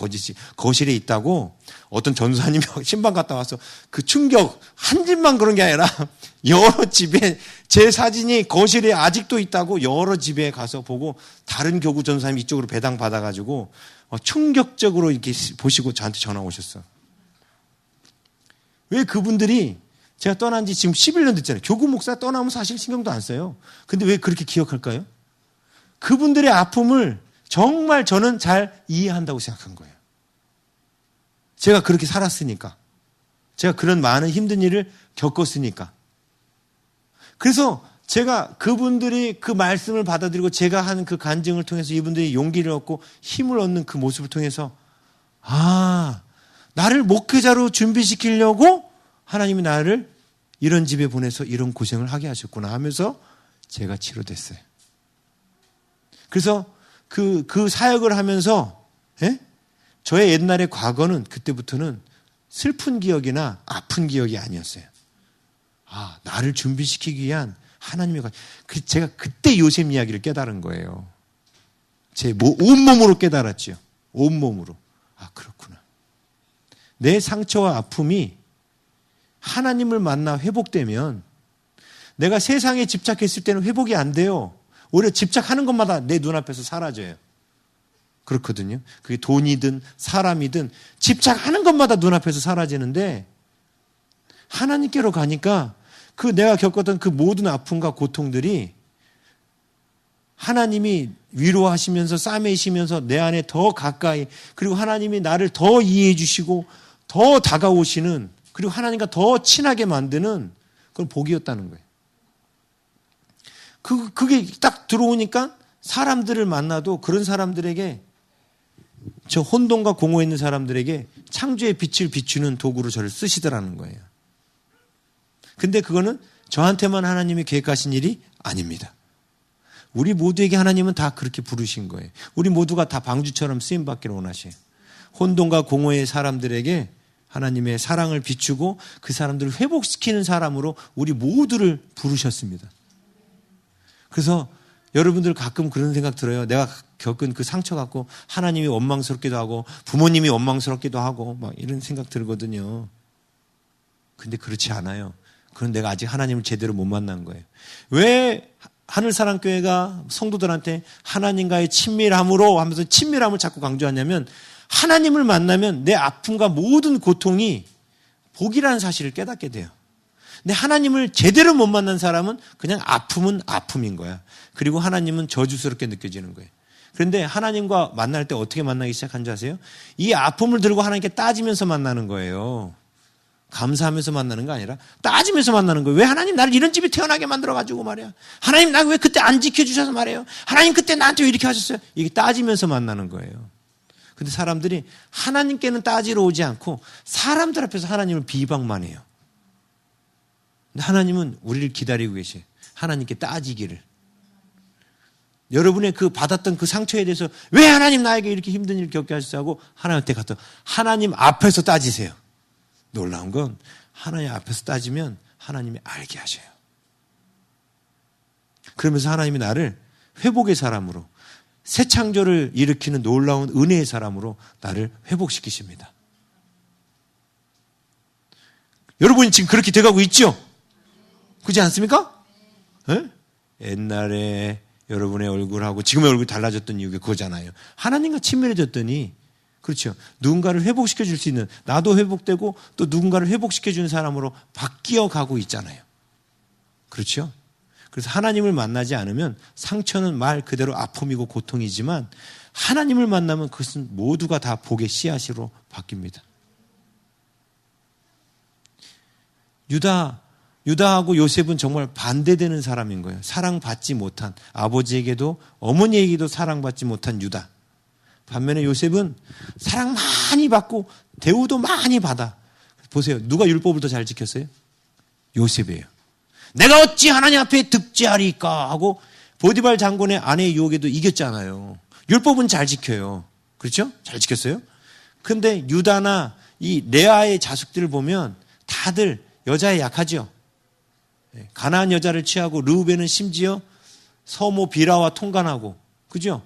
거실에 있다고 어떤 전사님이 신방 갔다 와서 그 충격, 한 집만 그런 게 아니라 여러 집에 제 사진이 거실에 아직도 있다고 여러 집에 가서 보고 다른 교구 전사님이 이쪽으로 배당 받아가지고 충격적으로 이렇게 보시고 저한테 전화 오셨어. 왜 그분들이 제가 떠난 지 지금 11년 됐잖아요. 교구 목사 떠나면 사실 신경도 안 써요. 근데 왜 그렇게 기억할까요? 그분들의 아픔을 정말 저는 잘 이해한다고 생각한 거예요. 제가 그렇게 살았으니까. 제가 그런 많은 힘든 일을 겪었으니까. 그래서 제가 그분들이 그 말씀을 받아들이고 제가 하는 그 간증을 통해서 이분들이 용기를 얻고 힘을 얻는 그 모습을 통해서 나를 목회자로 준비시키려고 하나님이 나를 이런 집에 보내서 이런 고생을 하게 하셨구나 하면서 제가 치료됐어요. 그래서 그 사역을 하면서 저의 옛날의 과거는 그때부터는 슬픈 기억이나 아픈 기억이 아니었어요. 나를 준비시키기 위한 하나님의 제가 그때 요셉 이야기를 깨달은 거예요. 제 온몸으로 깨달았죠. 온몸으로. 그렇구나. 내 상처와 아픔이 하나님을 만나 회복되면 내가 세상에 집착했을 때는 회복이 안 돼요. 오히려 집착하는 것마다 내 눈앞에서 사라져요. 그렇거든요. 그게 돈이든 사람이든 집착하는 것마다 눈앞에서 사라지는데 하나님께로 가니까 그 내가 겪었던 그 모든 아픔과 고통들이 하나님이 위로하시면서 싸매시면서 내 안에 더 가까이 그리고 하나님이 나를 더 이해해 주시고 더 다가오시는 그리고 하나님과 더 친하게 만드는 그건 복이었다는 거예요. 그게 딱 들어오니까 사람들을 만나도 그런 사람들에게 저 혼돈과 공허에 있는 사람들에게 창조의 빛을 비추는 도구로 저를 쓰시더라는 거예요. 근데 그거는 저한테만 하나님이 계획하신 일이 아닙니다. 우리 모두에게 하나님은 다 그렇게 부르신 거예요. 우리 모두가 다 방주처럼 쓰임받기를 원하셔요. 혼돈과 공허의 사람들에게 하나님의 사랑을 비추고 그 사람들을 회복시키는 사람으로 우리 모두를 부르셨습니다. 그래서 여러분들 가끔 그런 생각 들어요. 내가 겪은 그 상처 갖고 하나님이 원망스럽기도 하고 부모님이 원망스럽기도 하고 막 이런 생각 들거든요. 근데 그렇지 않아요. 그건 내가 아직 하나님을 제대로 못 만난 거예요. 왜 하늘사랑교회가 성도들한테 하나님과의 친밀함으로 하면서 친밀함을 자꾸 강조하냐면 하나님을 만나면 내 아픔과 모든 고통이 복이라는 사실을 깨닫게 돼요. 근데 하나님을 제대로 못 만난 사람은 그냥 아픔은 아픔인 거야. 그리고 하나님은 저주스럽게 느껴지는 거예요. 그런데 하나님과 만날 때 어떻게 만나기 시작한 줄 아세요? 이 아픔을 들고 하나님께 따지면서 만나는 거예요. 감사하면서 만나는 거 아니라 따지면서 만나는 거예요. 왜 하나님 나를 이런 집에 태어나게 만들어가지고 말이야. 하나님 나 왜 그때 안 지켜주셔서 말이에요. 하나님 그때 나한테 왜 이렇게 하셨어요. 이게 따지면서 만나는 거예요. 근데 사람들이 하나님께는 따지러 오지 않고 사람들 앞에서 하나님을 비방만 해요. 근데 하나님은 우리를 기다리고 계세요. 하나님께 따지기를. 여러분의 그 받았던 그 상처에 대해서 왜 하나님 나에게 이렇게 힘든 일을 겪게 하셨어요 하고 하나님한테 가서 하나님 앞에서 따지세요. 놀라운 건 하나님 앞에서 따지면 하나님이 알게 하셔요. 그러면서 하나님이 나를 회복의 사람으로 새 창조를 일으키는 놀라운 은혜의 사람으로 나를 회복시키십니다. 여러분이 지금 그렇게 돼가고 있죠? 그렇지 않습니까? 네? 옛날에 여러분의 얼굴하고 지금의 얼굴이 달라졌던 이유가 그거잖아요. 하나님과 친밀해졌더니 그렇죠. 누군가를 회복시켜 줄 수 있는 나도 회복되고 또 누군가를 회복시켜 주는 사람으로 바뀌어 가고 있잖아요. 그렇죠? 그래서 하나님을 만나지 않으면 상처는 말 그대로 아픔이고 고통이지만 하나님을 만나면 그것은 모두가 다 복의 씨앗으로 바뀝니다. 유다하고 요셉은 정말 반대되는 사람인 거예요. 사랑받지 못한 아버지에게도 어머니에게도 사랑받지 못한 유다. 반면에 요셉은 사랑 많이 받고 대우도 많이 받아. 보세요. 누가 율법을 더 잘 지켰어요? 요셉이에요. 내가 어찌 하나님 앞에 득죄하리까 하고 보디발 장군의 아내의 유혹에도 이겼잖아요. 율법은 잘 지켜요. 그렇죠? 잘 지켰어요. 근데 유다나 이 레아의 자식들을 보면 다들 여자에 약하죠. 가나안 여자를 취하고 르우벤은 심지어 서모 비라와 통간하고 그죠?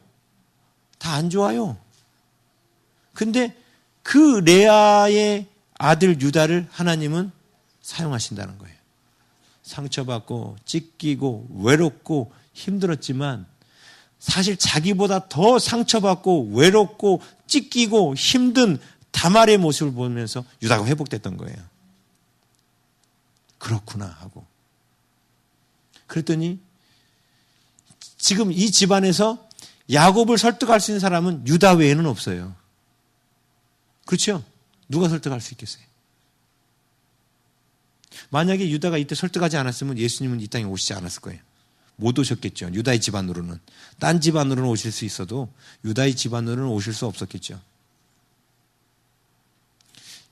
다 안 좋아요. 근데 그 레아의 아들 유다를 하나님은 사용하신다는 거예요. 상처받고 찢기고 외롭고 힘들었지만 사실 자기보다 더 상처받고 외롭고 찢기고 힘든 다말의 모습을 보면서 유다가 회복됐던 거예요. 그렇구나 하고. 그랬더니 지금 이 집안에서 야곱을 설득할 수 있는 사람은 유다 외에는 없어요. 그렇죠? 누가 설득할 수 있겠어요? 만약에 유다가 이때 설득하지 않았으면 예수님은 이 땅에 오시지 않았을 거예요. 못 오셨겠죠. 유다의 집안으로는. 딴 집안으로는 오실 수 있어도 유다의 집안으로는 오실 수 없었겠죠.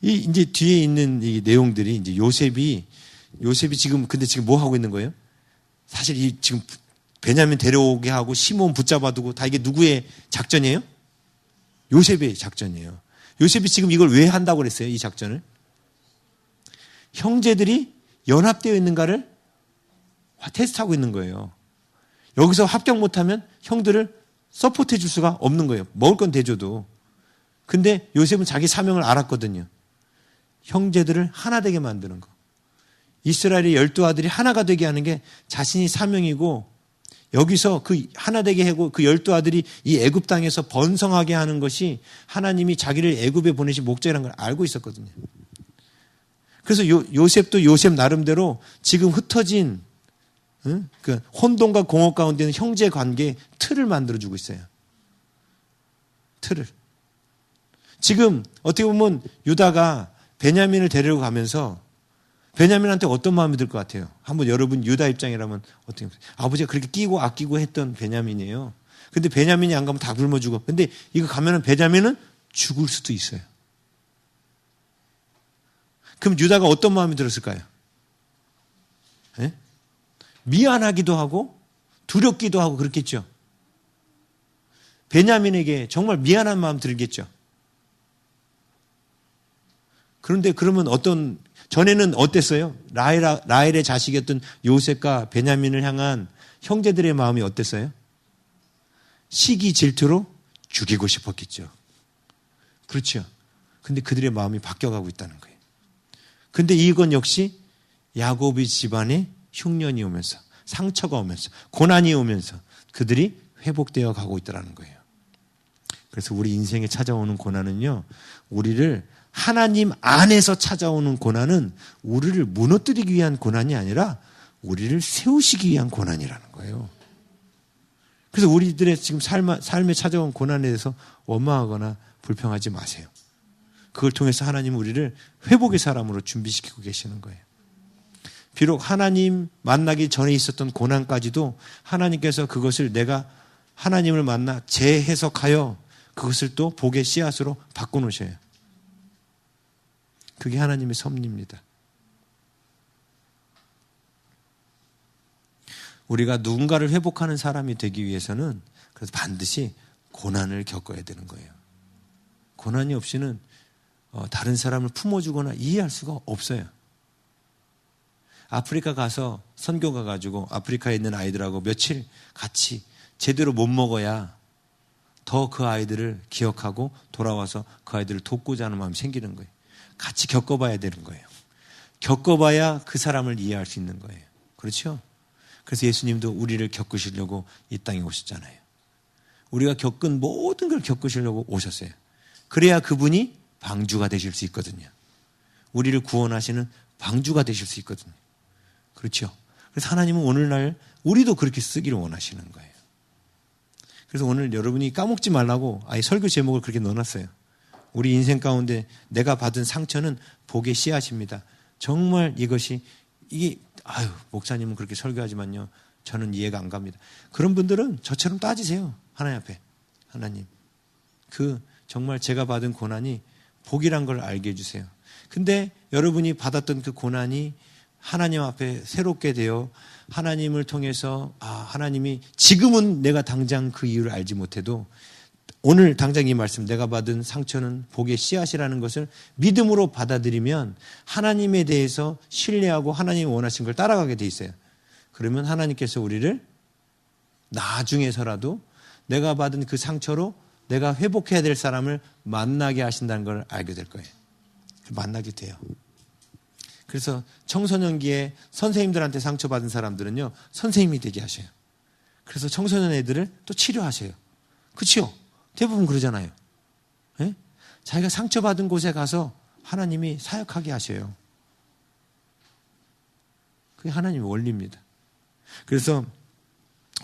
이제 뒤에 있는 이 내용들이 이제 요셉이 지금 뭐 하고 있는 거예요? 사실 지금 베냐민 데려오게 하고 시몬 붙잡아두고 다 이게 누구의 작전이에요? 요셉의 작전이에요. 요셉이 지금 이걸 왜 한다고 그랬어요? 이 작전을? 형제들이 연합되어 있는가를 테스트하고 있는 거예요. 여기서 합격 못하면 형들을 서포트해 줄 수가 없는 거예요. 먹을 건 대줘도. 근데 요셉은 자기 사명을 알았거든요. 형제들을 하나 되게 만드는 거. 이스라엘의 12아들이 하나가 되게 하는 게 자신이 사명이고 여기서 그 하나 되게 하고 그 12아들이 이 애굽 땅에서 번성하게 하는 것이 하나님이 자기를 애굽에 보내신 목적이라는 걸 알고 있었거든요. 그래서 요셉도 요셉 나름대로 지금 흩어진 그 혼돈과 공허 가운데 있는 형제 관계의 틀을 만들어주고 있어요. 틀을. 지금 어떻게 보면 유다가 베냐민을 데리러 가면서 베냐민한테 어떤 마음이 들 것 같아요? 한번 여러분 유다 입장이라면 어떻게 아버지가 그렇게 끼고 아끼고 했던 베냐민이에요. 근데 베냐민이 안 가면 다 굶어 죽어. 근데 이거 가면은 베냐민은 죽을 수도 있어요. 그럼 유다가 어떤 마음이 들었을까요? 예? 미안하기도 하고 두렵기도 하고 그렇겠죠. 베냐민에게 정말 미안한 마음 들겠죠. 그런데 그러면 전에는 어땠어요? 라헬의 자식이었던 요셉과 베냐민을 향한 형제들의 마음이 어땠어요? 시기 질투로 죽이고 싶었겠죠. 그렇죠. 근데 그들의 마음이 바뀌어가고 있다는 거예요. 근데 이건 역시 야곱의 집안에 흉년이 오면서 상처가 오면서 고난이 오면서 그들이 회복되어 가고 있다는 거예요. 그래서 우리 인생에 찾아오는 고난은요, 우리를 하나님 안에서 찾아오는 고난은 우리를 무너뜨리기 위한 고난이 아니라 우리를 세우시기 위한 고난이라는 거예요. 그래서 우리들의 지금 삶에 찾아온 고난에 대해서 원망하거나 불평하지 마세요. 그걸 통해서 하나님은 우리를 회복의 사람으로 준비시키고 계시는 거예요. 비록 하나님 만나기 전에 있었던 고난까지도 하나님께서 그것을 내가 하나님을 만나 재해석하여 그것을 또 복의 씨앗으로 바꿔놓으셔요. 그게 하나님의 섭리입니다. 우리가 누군가를 회복하는 사람이 되기 위해서는 그래서 반드시 고난을 겪어야 되는 거예요. 고난이 없이는 다른 사람을 품어주거나 이해할 수가 없어요. 아프리카 가서 선교 가가지고 아프리카에 있는 아이들하고 며칠 같이 제대로 못 먹어야 더 그 아이들을 기억하고 돌아와서 그 아이들을 돕고자 하는 마음이 생기는 거예요. 같이 겪어봐야 되는 거예요. 겪어봐야 그 사람을 이해할 수 있는 거예요. 그렇죠? 그래서 예수님도 우리를 겪으시려고 이 땅에 오셨잖아요. 우리가 겪은 모든 걸 겪으시려고 오셨어요. 그래야 그분이 방주가 되실 수 있거든요. 우리를 구원하시는 방주가 되실 수 있거든요. 그렇죠? 그래서 하나님은 오늘날 우리도 그렇게 쓰기를 원하시는 거예요. 그래서 오늘 여러분이 까먹지 말라고 아예 설교 제목을 그렇게 넣어놨어요. 우리 인생 가운데 내가 받은 상처는 복의 씨앗입니다. 정말 이게 목사님은 그렇게 설교하지만요, 저는 이해가 안 갑니다. 그런 분들은 저처럼 따지세요. 하나님 앞에. 하나님, 정말 제가 받은 고난이 복이란 걸 알게 해주세요. 근데 여러분이 받았던 그 고난이 하나님 앞에 새롭게 되어 하나님을 통해서 하나님이 지금은 내가 당장 그 이유를 알지 못해도 오늘 당장 이 말씀, 내가 받은 상처는 복의 씨앗이라는 것을 믿음으로 받아들이면 하나님에 대해서 신뢰하고 하나님이 원하신 걸 따라가게 돼 있어요. 그러면 하나님께서 우리를 나중에서라도 내가 받은 그 상처로 내가 회복해야 될 사람을 만나게 하신다는 걸 알게 될 거예요. 만나게 돼요. 그래서 청소년기에 선생님들한테 상처받은 사람들은요, 선생님이 되게 하셔요. 그래서 청소년 애들을 또 치료하셔요. 그렇죠? 대부분 그러잖아요. 네? 자기가 상처받은 곳에 가서 하나님이 사역하게 하셔요. 그게 하나님의 원리입니다. 그래서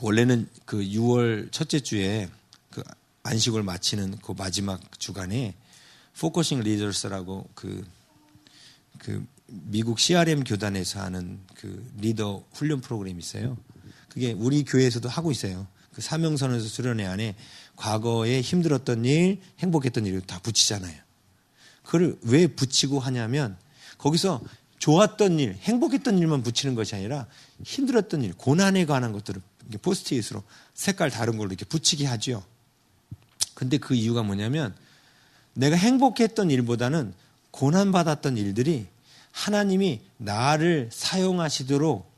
원래는 그 6월 첫째 주에 그 안식을 마치는 그 마지막 주간에 포커싱 리더스라고 그 미국 CRM 교단에서 하는 그 리더 훈련 프로그램이 있어요. 그게 우리 교회에서도 하고 있어요. 그 사명선에서 수련회 안에 과거에 힘들었던 일, 행복했던 일을 다 붙이잖아요. 그걸 왜 붙이고 하냐면 거기서 좋았던 일, 행복했던 일만 붙이는 것이 아니라 힘들었던 일, 고난에 관한 것들을 포스트잇으로 색깔 다른 걸로 이렇게 붙이게 하죠. 근데 그 이유가 뭐냐면 내가 행복했던 일보다는 고난받았던 일들이 하나님이 나를 사용하시도록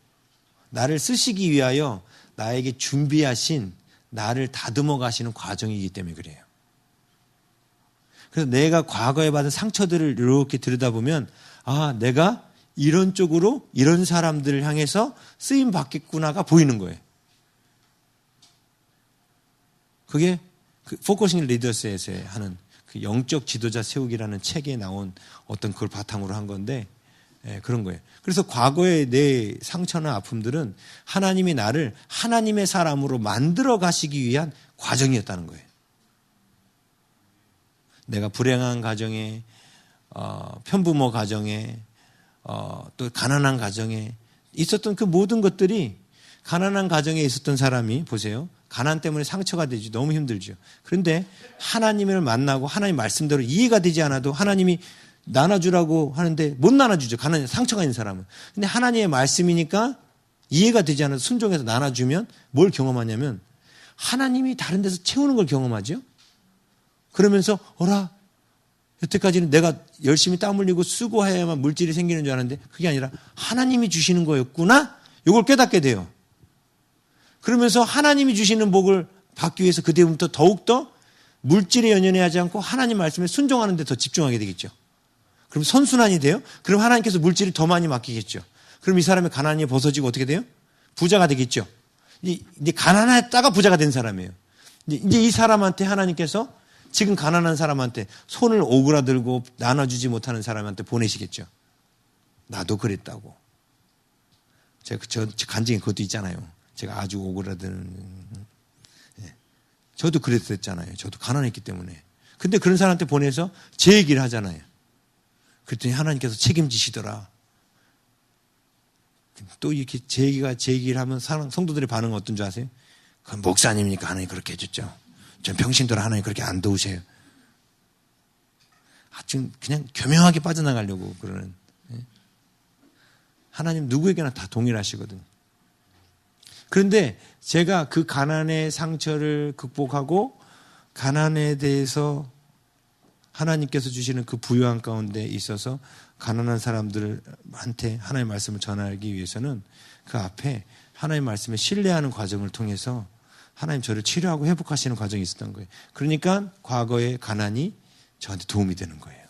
나를 쓰시기 위하여 나에게 준비하신 나를 다듬어 가시는 과정이기 때문에 그래요. 그래서 내가 과거에 받은 상처들을 이렇게 들여다보면 내가 이런 쪽으로 이런 사람들을 향해서 쓰임 받겠구나가 보이는 거예요. 그게 그 포커싱 리더스에서 하는 그 영적 지도자 세우기라는 책에 나온 어떤 그걸 바탕으로 한 건데 그런 거예요. 그래서 과거의 내 상처나 아픔들은 하나님이 나를 하나님의 사람으로 만들어 가시기 위한 과정이었다는 거예요. 내가 불행한 가정에 편부모 가정에 또 가난한 가정에 있었던 그 모든 것들이 가난한 가정에 있었던 사람이 보세요. 가난 때문에 상처가 되지. 너무 힘들죠. 그런데 하나님을 만나고 하나님 말씀대로 이해가 되지 않아도 하나님이 나눠주라고 하는데 못 나눠주죠. 가난, 상처가 있는 사람은. 근데 하나님의 말씀이니까 이해가 되지 않아도 순종해서 나눠주면 뭘 경험하냐면 하나님이 다른 데서 채우는 걸 경험하죠. 그러면서 어라 여태까지는 내가 열심히 땀 흘리고 수고해야만 물질이 생기는 줄 알았는데 그게 아니라 하나님이 주시는 거였구나. 이걸 깨닫게 돼요. 그러면서 하나님이 주시는 복을 받기 위해서 그때부터 더욱더 물질에 연연하지 않고 하나님 말씀에 순종하는 데 더 집중하게 되겠죠. 그럼 선순환이 돼요. 그럼 하나님께서 물질을 더 많이 맡기겠죠. 그럼 이 사람의 가난이 벗어지고 어떻게 돼요? 부자가 되겠죠. 이제 가난했다가 부자가 된 사람이에요. 이제 이 사람한테 하나님께서 지금 가난한 사람한테 손을 오그라들고 나눠주지 못하는 사람한테 보내시겠죠. 나도 그랬다고. 저 간증에 그것도 있잖아요. 제가 아주 오그라드는. 저도 그랬었잖아요. 저도 가난했기 때문에. 근데 그런 사람한테 보내서 제 얘기를 하잖아요. 그랬더니 하나님께서 책임지시더라. 또 이렇게 제 얘기를 하면 성도들의 반응은 어떤 줄 아세요? 그건 목사님이니까 하나님 그렇게 해줬죠. 전 평신도라 하나님 그렇게 안 도우세요. 아주 그냥 교묘하게 빠져나가려고 그러는. 하나님 누구에게나 다 동일하시거든요. 그런데 제가 그 가난의 상처를 극복하고 가난에 대해서 하나님께서 주시는 그 부유한 가운데 있어서 가난한 사람들한테 하나님의 말씀을 전하기 위해서는 그 앞에 하나님의 말씀에 신뢰하는 과정을 통해서 하나님 저를 치료하고 회복하시는 과정이 있었던 거예요. 그러니까 과거의 가난이 저한테 도움이 되는 거예요.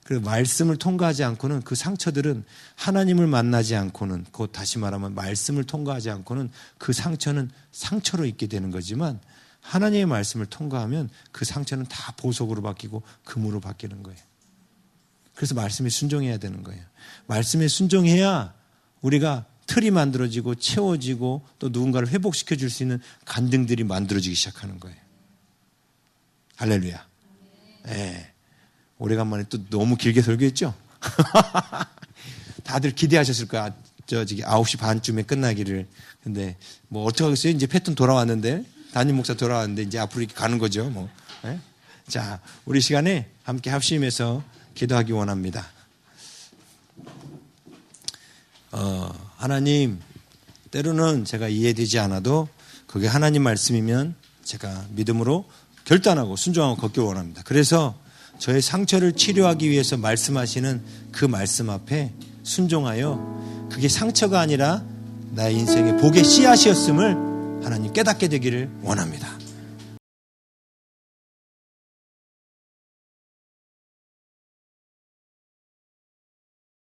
그리고 말씀을 통과하지 않고는 그 상처들은 하나님을 만나지 않고는 곧 다시 말하면 말씀을 통과하지 않고는 그 상처는 상처로 있게 되는 거지만 하나님의 말씀을 통과하면 그 상처는 다 보석으로 바뀌고 금으로 바뀌는 거예요. 그래서 말씀에 순종해야 되는 거예요. 말씀에 순종해야 우리가 틀이 만들어지고 채워지고 또 누군가를 회복시켜 줄 수 있는 간증들이 만들어지기 시작하는 거예요. 할렐루야. 네. 오래간만에 또 너무 길게 설교했죠? 다들 기대하셨을 거야. 저기 9시 반쯤에 끝나기를. 근데 뭐 어떻게 하겠어요? 이제 패턴 돌아왔는데 담임 목사 돌아왔는데 이제 앞으로 이렇게 가는 거죠. 뭐. 네? 자, 우리 시간에 함께 합심해서 기도하기 원합니다. 하나님, 때로는 제가 이해되지 않아도 그게 하나님 말씀이면 제가 믿음으로 결단하고 순종하고 걷기 원합니다. 그래서 저의 상처를 치료하기 위해서 말씀하시는 그 말씀 앞에 순종하여 그게 상처가 아니라 나의 인생의 복의 씨앗이었음을 하나님 깨닫게 되기를 원합니다.